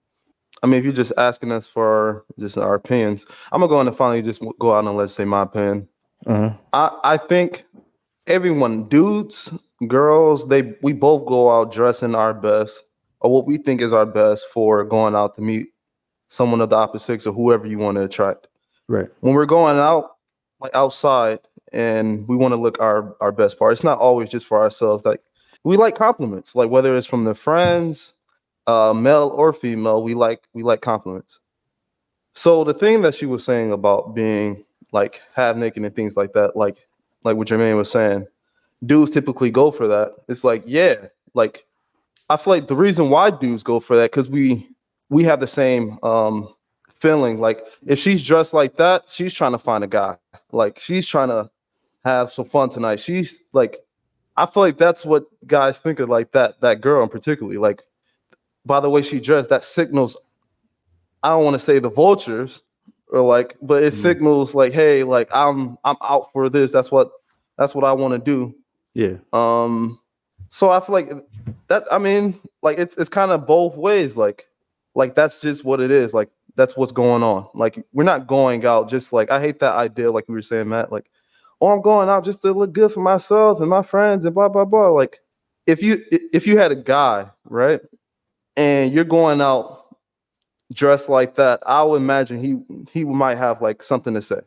I mean, if you're just asking us for just our opinions, I'm gonna go on and finally just go out and let's say my opinion. I think everyone, dudes, girls, we both go out dressing our best or what we think is our best for going out to meet someone of the opposite sex or whoever you want to attract.
Right.
When we're going out, like outside, and we want to look our best part, it's not always just for ourselves. Like we like compliments, like whether it's from the friends, male or female, we like compliments. So the thing that she was saying about being like half naked and things like that, like what Jermaine was saying, dudes typically go for that. It's like, yeah, like I feel like the reason why dudes go for that because we have the same feeling. Like if she's dressed like that, she's trying to find a guy. Like she's trying to have some fun tonight. She's like, I feel like that's what guys think of like that girl in particularly. Like by the way she dressed, that signals. I don't want to say the vultures or like, but it signals like, hey, like I'm out for this. That's what I want to do.
Yeah.
So I feel like that. I mean, like it's kind of both ways. Like that's just what it is. Like that's what's going on. Like we're not going out just like I hate that idea. Like we were saying, Matt. Like, oh, I'm going out just to look good for myself and my friends and blah blah blah. Like if you had a guy, right, and you're going out dressed like that, I would imagine he might have like something to say.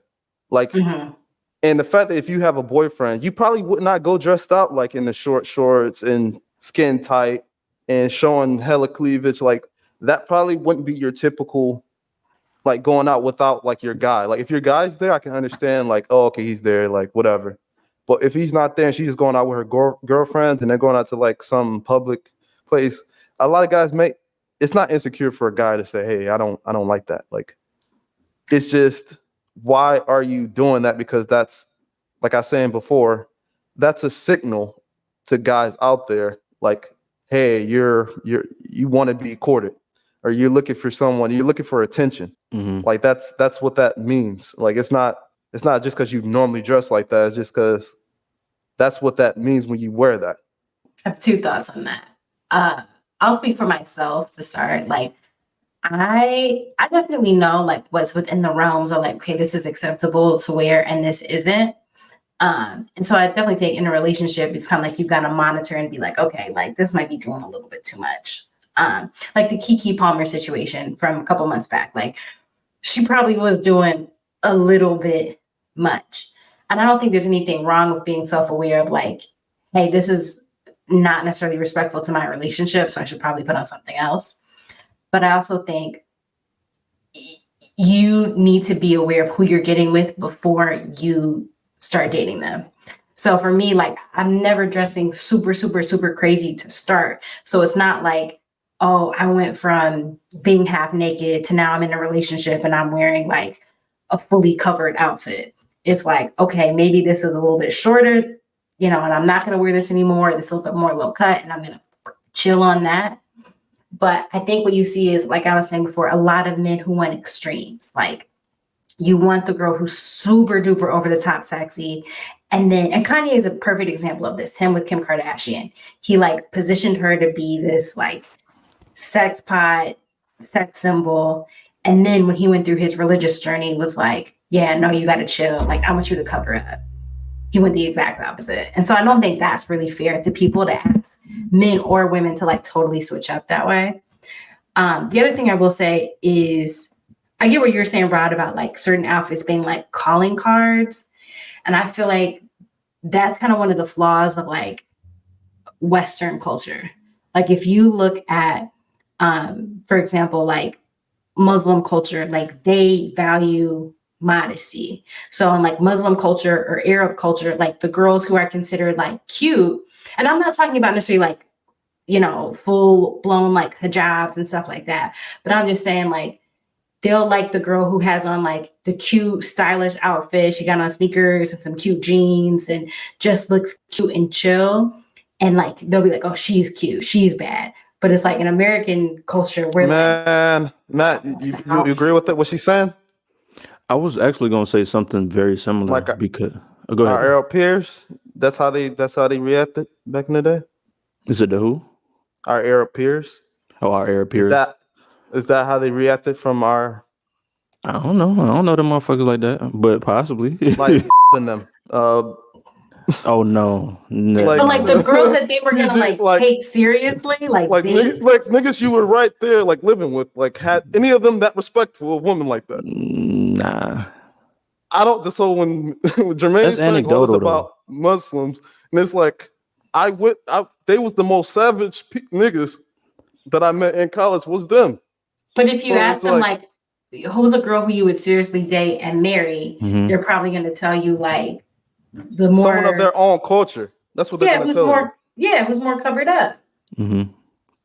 Like, and the fact that if you have a boyfriend, you probably would not go dressed up like in the short shorts and skin tight and showing hella cleavage. Like that probably wouldn't be your typical like going out without like your guy. Like if your guy's there, I can understand like, oh, okay, he's there, like whatever. But if he's not there and she's just going out with her girlfriend and they're going out to like some public place, a lot of guys it's not insecure for a guy to say, hey, I don't like that. Like it's just, why are you doing that? Because that's, like I was saying before, that's a signal to guys out there like, hey, you want to be courted or you're looking for someone, you're looking for attention. Like that's what that means. Like it's not just because you normally dress like that. It's just because that's what that means when you wear that.
I have two thoughts on that. I'll speak for myself to start. Like I definitely know like what's within the realms of like, okay, this is acceptable to wear and this isn't. And so I definitely think in a relationship, it's kind of like you got to monitor and be like, okay, like this might be doing a little bit too much. Like the Keke Palmer situation from a couple months back, like she probably was doing a little bit much. And I don't think there's anything wrong with being self-aware of like, hey, this is not necessarily respectful to my relationship, so I should probably put on something else. But I also think you need to be aware of who you're getting with before you start dating them. So for me, like I'm never dressing super, super, super crazy to start. So it's not like, oh, I went from being half naked to now I'm in a relationship and I'm wearing like a fully covered outfit. It's like, okay, maybe this is a little bit shorter, and I'm not going to wear this anymore. This is a little bit more low cut and I'm going to chill on that. But I think what you see is, like I was saying before, a lot of men who want extremes. Like you want the girl who's super duper over the top sexy. And Kanye is a perfect example of this. Him with Kim Kardashian. He like positioned her to be this like sex pot, sex symbol. And then when he went through his religious journey, was like, yeah, no, you got to chill. Like I want you to cover up. He went the exact opposite. And so I don't think that's really fair to people to ask men or women to like totally switch up that way. The other thing I will say is I get what you're saying, Rod, about like certain outfits being like calling cards. And I feel like that's kind of one of the flaws of like Western culture. Like if you look at, for example, like Muslim culture, like they value modesty. So in like Muslim culture or Arab culture, like the girls who are considered like cute, and I'm not talking about necessarily like, full blown like hijabs and stuff like that, but I'm just saying like they'll like the girl who has on like the cute stylish outfit. She got on sneakers and some cute jeans and just looks cute and chill. And like they'll be like, oh, she's cute, she's bad. But it's like in American culture, we're
Man, Matt, you agree with it? What she's saying?
I was actually gonna say something very similar
Like
because go
our
ahead.
Arab peers, that's how they reacted back in the day.
Is it the who?
Our Arab peers.
Oh, our Arab
Is
peers.
that how they reacted from our
I don't know. I don't know them motherfuckers like that, but possibly.
like in them?
Oh no.
Like-
but like the girls that they were gonna
like-
take seriously, like dates.
niggas you were right there like living with, like had any of them that respectful of women like that?
Nah.
I don't. So when Jermayne
That's
saying all this
anecdotal,
about Muslims, and it's like they was the most savage niggas that I met in college was them.
But if you
So
ask
it's
them like, who's a girl who you would seriously date and marry,
Mhm.
they're probably gonna tell you like the more
Someone of their own culture. That's what they're
it
gonna
was
tell you.
more it was more covered up.
Mm-hmm.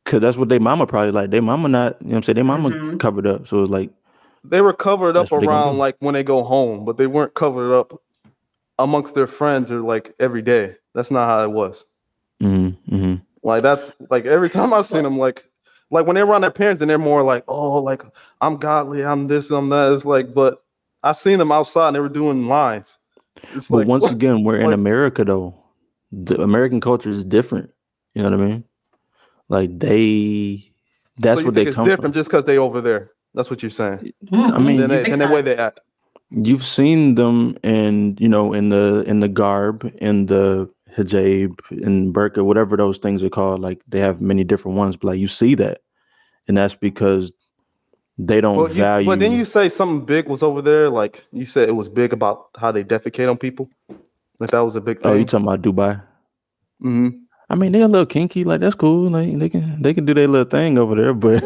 Cause that's what they mama probably like. They mama not, you know what I'm saying? They mama
Mhm.
covered up. So it's like
They were covered up
That's what they gonna
around
do.
like when they go home, but they weren't covered up amongst their friends or like every day. That's not how it was.
mm-hmm.
Like that's like every time I've seen them, like when they're around their parents, and they're more like, oh, like I'm godly, I'm this, I'm that. It's like, but I seen them outside and they were doing lines. It's
But
like
once again, we're in
like-
America though. The American culture is different. You know what I mean? Like that's
so you
what
think
they
it's
come
different
from.
just because they over there. That's what you're saying.
I mean,
Then the way they act.
You've seen them in, you know, in the garb, in the hijab, in burqa, whatever those things are called. Like they have many different ones, but like you see that. And that's because they don't value.
But then you say something big was over there. Like you said, it was big about how they defecate on people. Like that was a big thing.
Oh, you talking about Dubai?
Mm-hmm.
I mean, they're a little kinky. Like that's cool. Like they can do their little thing over there. But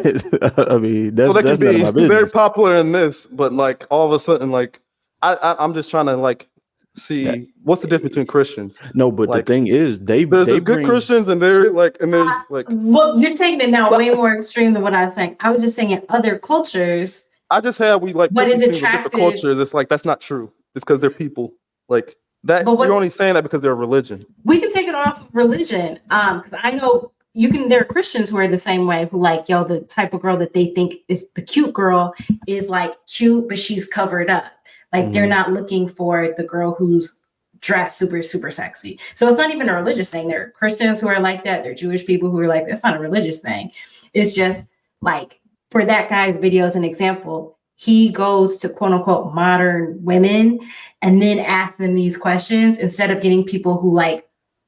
I mean,
So
that's
they
none of
can
my
be very
business.
popular in this, but like all of a sudden, like I'm just trying to like see what's the difference between Christians.
No, but
Like,
the thing is,
There's
they
good
bring.
Christians and they're like, and there's like
Well, you're taking it now way more extreme than what I was saying. I was just saying in other cultures,
I just had we like
But
put
is
these things with different
attractive-
cultures. It's like that's not true. It's because they're people. Like that
But what-
you're only saying that because they're a religion.
we can take it off of religion. Because I know there are Christians who are the same way, who like, yo, the type of girl that they think is the cute girl is like cute, but she's covered up. Like they're not looking for the girl who's dressed super, super sexy. So it's not even a religious thing. There are Christians who are like that. There are Jewish people who are like, that's not a religious thing. It's just like, for that guy's video as an example, he goes to quote unquote modern women and then asks them these questions instead of getting people who like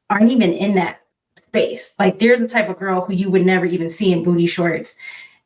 aren't even in that space. Like there's a type of girl who you would never even see in booty shorts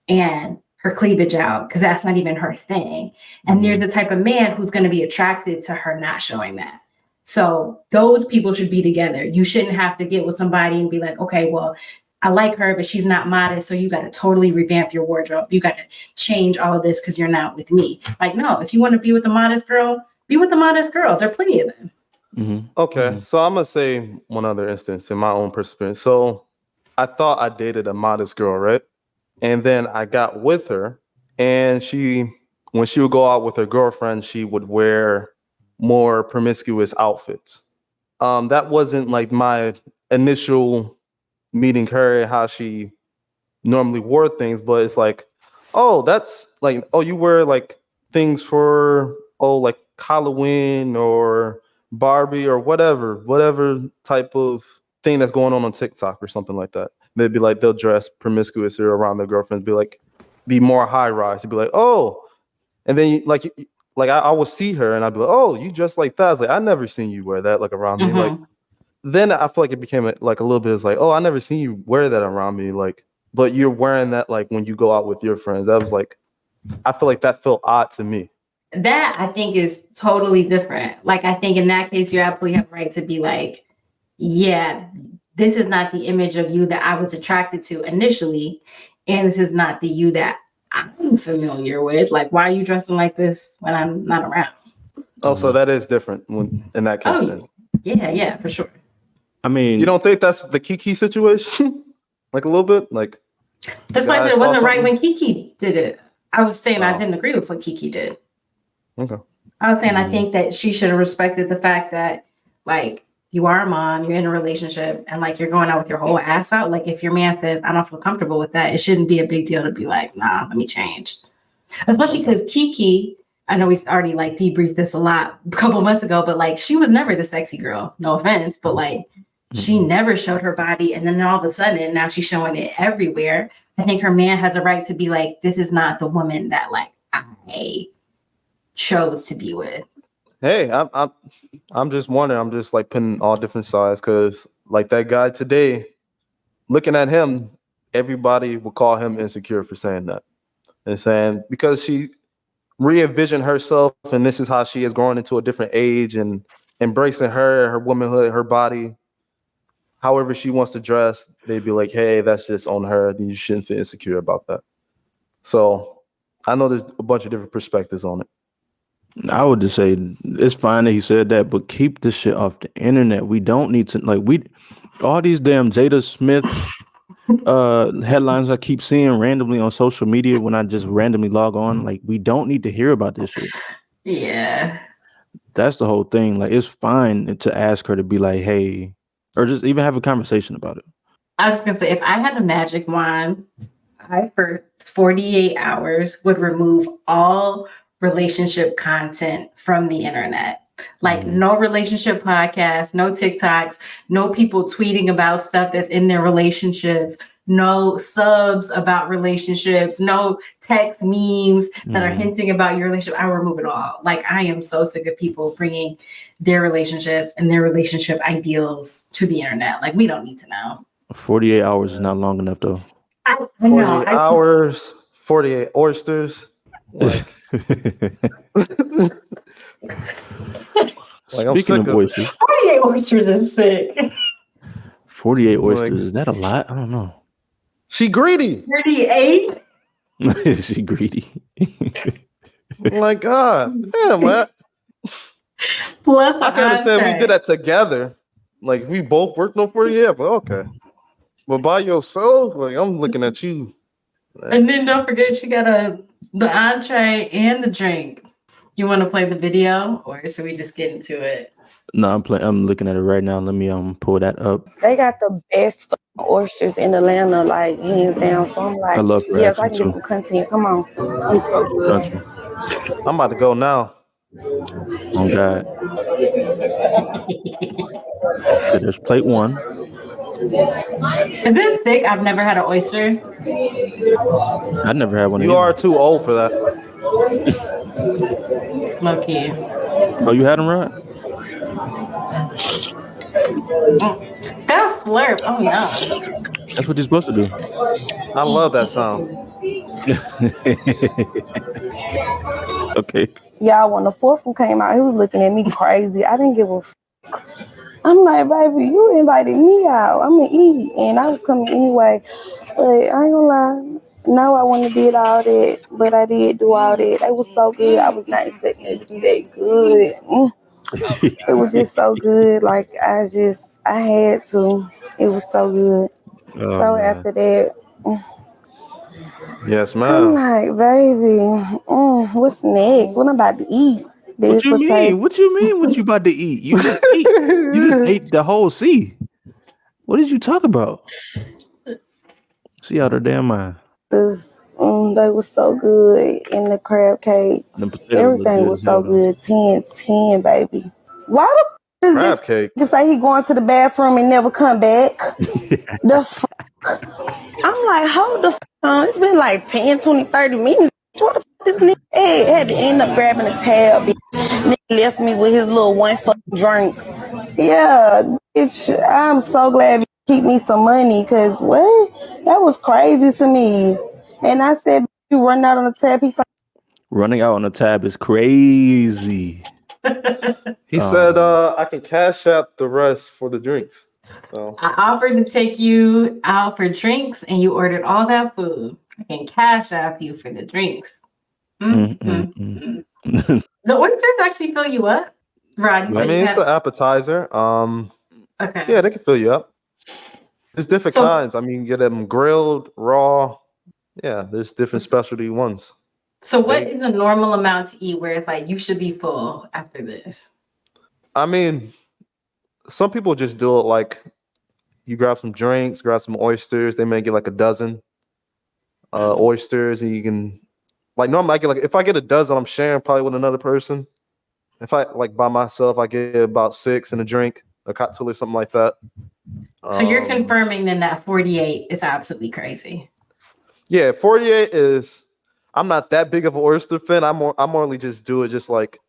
and her cleavage out because that's not even her thing. And there's the type of man who's going to be attracted to her not showing that. So those people should be together. You shouldn't have to get with somebody and be like, okay, well, I like her, but she's not modest. So you got to totally revamp your wardrobe. You got to change all of this because you're not with me. Like, no, if you want to be with a modest girl, be with a modest girl. There are plenty of them.
Mm-hmm.
Okay, so I'm gonna say one other instance in my own perspective. So I thought I dated a modest girl, right? And then I got with her, and when she would go out with her girlfriend, she would wear more promiscuous outfits. That wasn't like my initial meeting her and how she normally wore things, but it's like, oh, that's like, oh, you wear like things for like Halloween or Barbie or whatever type of thing that's going on TikTok or something like that. They'd be like, they'll dress promiscuous or around their girlfriends, be more high rise. To be like, oh, and then like I would see her and I'd be like, oh, you dress like that. I was like, I never seen you wear that like around me. Like then I feel like it became like a little bit. It's like, oh, I never seen you wear that around me. Like, but you're wearing that like when you go out with your friends. That was like, I feel like that felt odd to me.
That I think is totally different. Like, I think in that case, you absolutely have a right to be like, yeah, this is not the image of you that I was attracted to initially. And this is not the you that I'm familiar with. Like, why are you dressing like this when I'm not around?
Oh, so that is different in that case then.
Yeah, for sure.
I mean,
You don't think that's the Kiki situation? Like a little bit? Like
That's why I said it
saw
wasn't right
something?
when Kiki did it. I was saying I
Oh.
didn't agree with what Kiki did.
Okay.
I was saying I think that she should have respected the fact that, like, you are a mom, you're in a relationship, and like you're going out with your whole ass out. Like if your man says, I don't feel comfortable with that, it shouldn't be a big deal to be like, nah, let me change. Especially because Kiki, I know we already like debriefed this a lot a couple months ago, but like she was never the sexy girl. No offense, but like she never showed her body. And then all of a sudden now she's showing it everywhere. I think her man has a right to be like, this is not the woman that like I chose to be with.
Hey, I'm just wondering. I'm just like putting all different sides because like that guy today, looking at him, everybody will call him insecure for saying that and saying because she re-envisioned herself and this is how she is growing into a different age and embracing her womanhood, her body, however she wants to dress. They'd be like, hey, that's just on her. You shouldn't feel insecure about that. So I know there's a bunch of different perspectives on it.
I would just say it's fine that he said that, but keep this shit off the internet. We don't need to all these damn Jada Smith headlines I keep seeing randomly on social media when I just randomly log on. Like we don't need to hear about this shit.
Yeah.
That's the whole thing. Like it's fine to ask her to be like, hey, or just even have a conversation about it.
I was gonna say if I had a magic wand, I for 48 hours would remove all relationship content from the internet. Like no relationship podcasts, no TikToks, no people tweeting about stuff that's in their relationships, no subs about relationships, no text memes that are hinting about your relationship. I remove it all. Like I am so sick of people bringing their relationships and their relationship ideals to the internet. Like we don't need to know.
48 hours is not long enough though.
I
48
know.
hours, 48 oysters. Like, like I'm
Speaking
sick
of
of
oysters,
48 oysters is sick.
48 oysters, is that a lot? I don't know.
She greedy.
38?
Is she greedy?
My God. Damn, man.
Plus
I can understand we did that together. Like we both worked on 48, but okay. But by yourself, like I'm looking at you.
And then don't forget she got the entree and the drink. You want to play the video or should we just get into it?
No, I'm looking at it right now. Let me pull that up.
They got the best oysters in Atlanta, like hands down. So I'm like,
I love
yes, I
crabs
can get
too.
some content. Come on, it's so good.
Country.
I'm about to go now.
Oh God. So there's plate one.
Is it thick? I've never had an oyster.
I never had one.
You are too old for that.
Low key.
Oh, you had them, right?
That's slurp. Oh no.
That's what you're supposed to do.
I love that sound.
Okay.
Y'all, when the fourth one came out, he was looking at me crazy. I didn't give a f. I'm like, baby, you invited me out. I'm gonna eat, and I was coming anyway. But I ain't gonna lie. No, I wouldn't have did all that, but I did do all that. It was so good. I was not expecting it to be that good. It was just so good. Like I had to. It was so good.
Oh,
So
man.
after that,
Yes,
I'm
ma'am.
like, baby, what's next? What I'm about to eat?
What you mean? What you mean? What you about to eat? You just ate. You just ate the whole sea. What did you talk about? She out her damn mind.
They were so good, and the crab cakes, everything was so good. 10, baby. Why the f
Crab
is
cake.
this? Say he going to the bathroom and never come back. The fuck? I'm like, hold the f on. It's been like 10, 20, 30 minutes. What the f this nigga had to end up grabbing a tab. Nigga left me with his little one fucking drink. Yeah, bitch, I'm so glad you keep me some money, because what? That was crazy to me. And I said, you run out on the tab. He's like,
running out on the tab is crazy.
He said, I can cash out the rest for the drinks. So
I offered to take you out for drinks and you ordered all that food. I can cash out you for the drinks. The oysters actually fill you up, Rod.
I mean, it's an appetizer.
Okay.
Yeah, they can fill you up. There's different kinds. I mean, you get them grilled, raw. Yeah, there's different specialty ones.
So what is a normal amount to eat where it's like you should be full after this?
I mean, some people just do it like you grab some drinks, grab some oysters. They may get like a dozen oysters, and you can like normally I get like if I get a dozen, I'm sharing probably with another person. If I like by myself, I get about 6 and a drink, a cocktail or something like that.
So you're confirming then that 48 is absolutely crazy.
Yeah, 48 is. I'm not that big of an oyster fan. I'm only just do it just like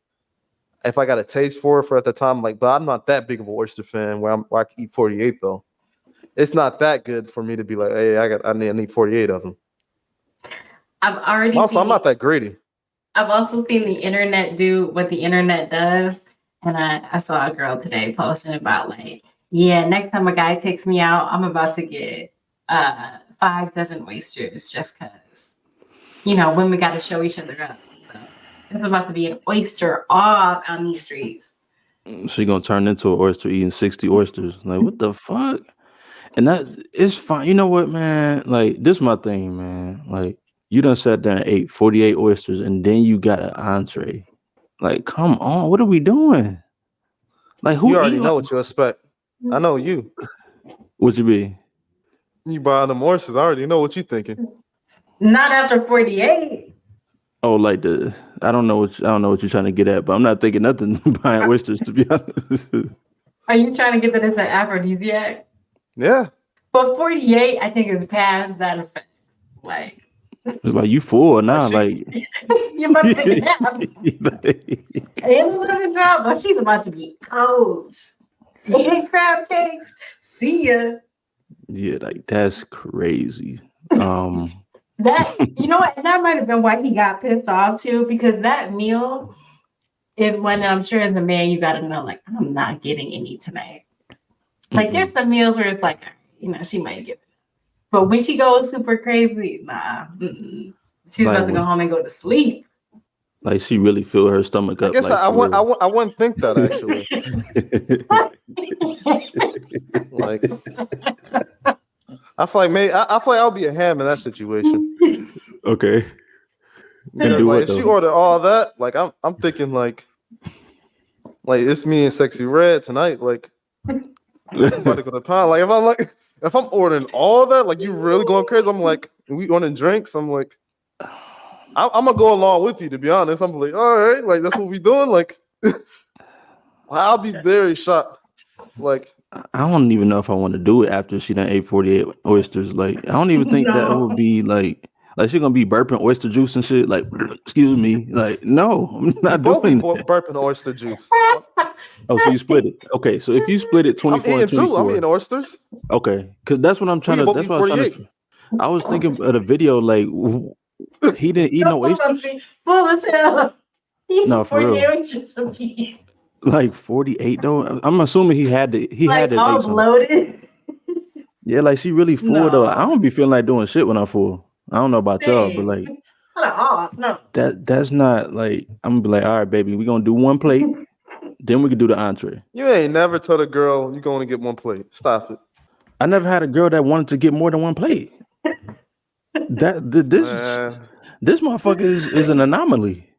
if I got a taste for it for at the time. Like, but I'm not that big of an oyster fan where I can eat 48 though. It's not that good for me to be like, hey, I need 48 of them.
I've already
Also, I'm not that greedy.
I've also seen the internet do what the internet does. And I saw a girl today posting about like, yeah, next time a guy takes me out, I'm about to get 5 dozen oysters just because, women got to show each other up. So it's about to be an oyster off on these streets.
She gonna turn into an oyster eating 60 oysters. Like, what the fuck? And it's fine. You know what, man? Like, this is my thing, man. Like, you done sat there and ate 48 oysters and then you got an entree. Like, come on, what are we doing? Like, who
You already
eat
know
like,
what you expect. I know you.
what you be?
You buying them oysters. I already know what you thinking.
Not after 48.
Oh, like I don't know what you're trying to get at, but I'm not thinking nothing buying oysters, to be honest.
Are you trying to get that as an aphrodisiac?
Yeah.
But 48, I think, is past that effect. Like,
It's like you full now, like
you're about to take a nap. And a little drop, but she's about to be out. And crab cakes. See ya.
yeah, like that's crazy.
That, you know what? And that might have been why he got pissed off too, because that meal is one that I'm sure as a man you gotta know, like, I'm not getting any tonight. Like, there's some meals where it's like, she might give it. But when she goes super crazy, nah. She's
Like
about to go home and go to sleep.
Like she really filled her stomach up.
I guess
like,
I wouldn't think that actually. Like, I feel like I'll be a ham in that situation.
Okay.
Because like if she ordered all that, like I'm thinking like it's me and Sexy Red tonight. Like, I'm about to go to pound. Like if I'm ordering all that, like you really going crazy. I'm like, we ordering drinks. I'm like, I'm gonna go along with you. To be honest, I'm like, all right, like that's what we doing. Like, I'll be very shocked. Like,
I don't even know if I want to do it after she done ate 48 oysters. Like, I don't even think that would be like she gonna be burping oyster juice and shit. Like, excuse me. Like, no, I'm not doing that.
Burping oyster juice.
Oh, so you split it. Okay, so if you split it 24
I'm
and 24.
I'm eating oysters.
Okay, because that's what I'm trying to. That's what I was trying to. I was thinking of the video. Like, he didn't eat no oysters.
Full of hell.
No, for real. Like 48 though. I'm assuming he had to. He
like
had to.
All bloated.
Yeah, like she really full though. I don't be feeling like doing shit when I'm full. I don't know about y'all, but like
no.
That's not like I'm gonna be like, all right, baby, we gonna do one plate, then we can do the entree.
You ain't never told a girl you gonna get one plate. Stop it.
I never had a girl that wanted to get more than one plate. This motherfucker is an anomaly.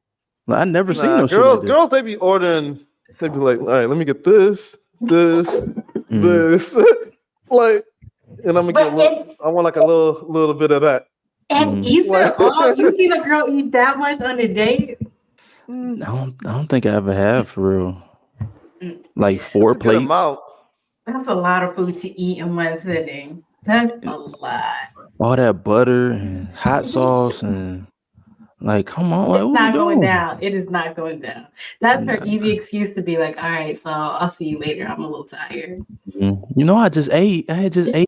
Like, I never seen no shit like this.
Girls, they be ordering. They be like, all right, let me get this, this. Like, and I'm gonna get. I want like a little bit of that.
And Easter, you seen a girl eat that much on a date?
I don't think I ever have for real. Like 4 plates.
That's a lot of food to eat in one sitting. That's a lot.
All that butter and hot sauce and like, come on,
it's not going down. It is not going down. That's her easy excuse to be like, all right, so I'll see you later. I'm a little tired.
You know, I just ate. So I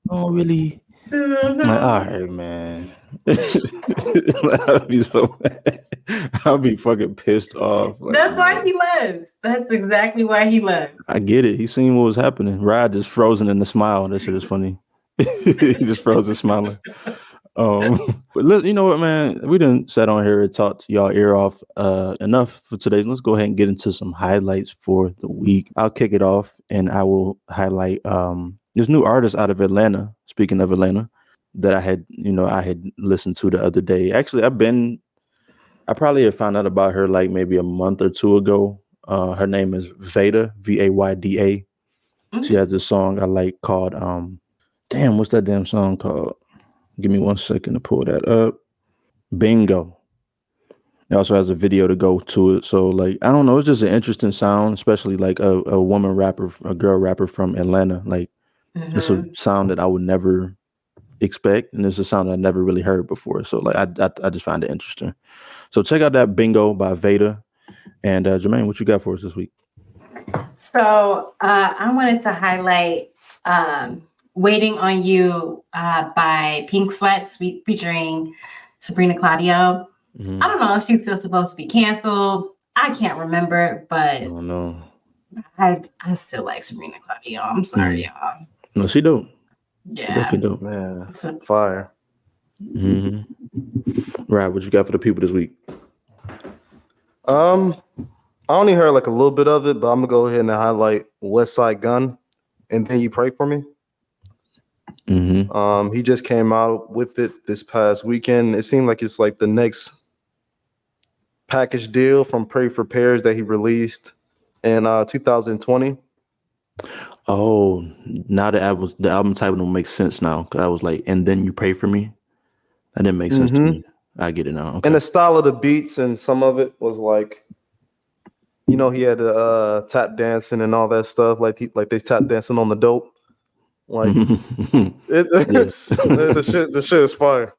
don't really. Like, all right, man. I'll be so mad. I'll be fucking pissed off. Like,
that's why he left. That's exactly why he left.
I get it. He seen what was happening. Rod just frozen in the smile. That shit is funny. He just frozen smiling. But you know what, man? We done sat on here and talked y'all ear off enough for today. Let's go ahead and get into some highlights for the week. I'll kick it off and I will highlight this new artist out of Atlanta. Speaking of Atlanta, that I had listened to the other day. Actually, I probably had found out about her like maybe a month or two ago. Her name is Vayda, Vayda. She has this song I like called damn, what's that damn song called? Give me 1 second to pull that up. Bingo. It also has a video to go to it. So like I don't know, it's just an interesting sound, especially like a woman rapper, a girl rapper from Atlanta. Like it's a sound that I would never expect, and it's a sound I never really heard before. So like I just find it interesting. So check out that Bingo by Vayda. And Jermayne, what you got for us this week?
So I wanted to highlight Waiting on You by Pink Sweats featuring Sabrina Claudio.
Mm-hmm.
I don't know if she's still supposed to be canceled. I can't remember, but
Oh no.
I still like Sabrina Claudio. I'm sorry, y'all.
No, she dope.
Yeah.
She definitely dope.
Man,
So,
fire.
Mm-hmm. Right, what you got for the people this week?
I only heard like a little bit of it, but I'm gonna go ahead and highlight Westside Gunn, and Then You Pray for Me.
Mm-hmm.
He just came out with it this past weekend. It seemed like it's like the next package deal from Pray for Pairs that he released in 2020.
Oh, now the album title don't make sense now. 'Cause I was like, and then you pray for me. That didn't make sense to me. I get it now. Okay.
And the style of the beats and some of it was like, you know, he had tap dancing and all that stuff. Like they tap dancing on the dope. Like the shit is fire.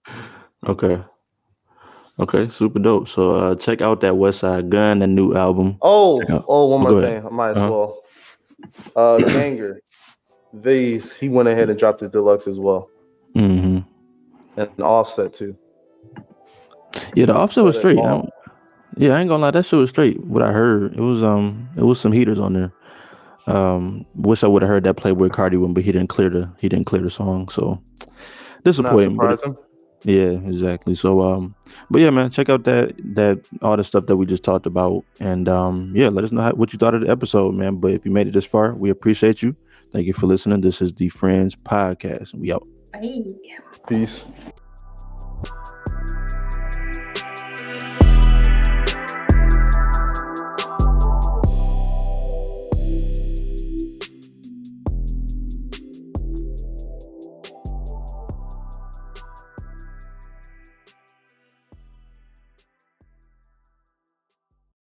Okay, super dope. So check out that Westside Gunn, that new album.
One more
go
thing.
ahead.
I might as well. Ganger, he went ahead and dropped his deluxe as well.
Mm-hmm.
And an Offset too.
Yeah, the Offset was straight. I ain't gonna lie, that shit was straight. What I heard, it was some heaters on there. Wish I would have heard that Playboy Cardi one, but he didn't clear the song. So disappointing.
Not surprising.
Yeah, exactly. So but yeah, man, check out that all the stuff that we just talked about, and yeah, let us know what you thought of the episode, man. But if you made it this far, we appreciate you. Thank you for listening. This is the Friends Podcast, and we out.
bye.
Peace.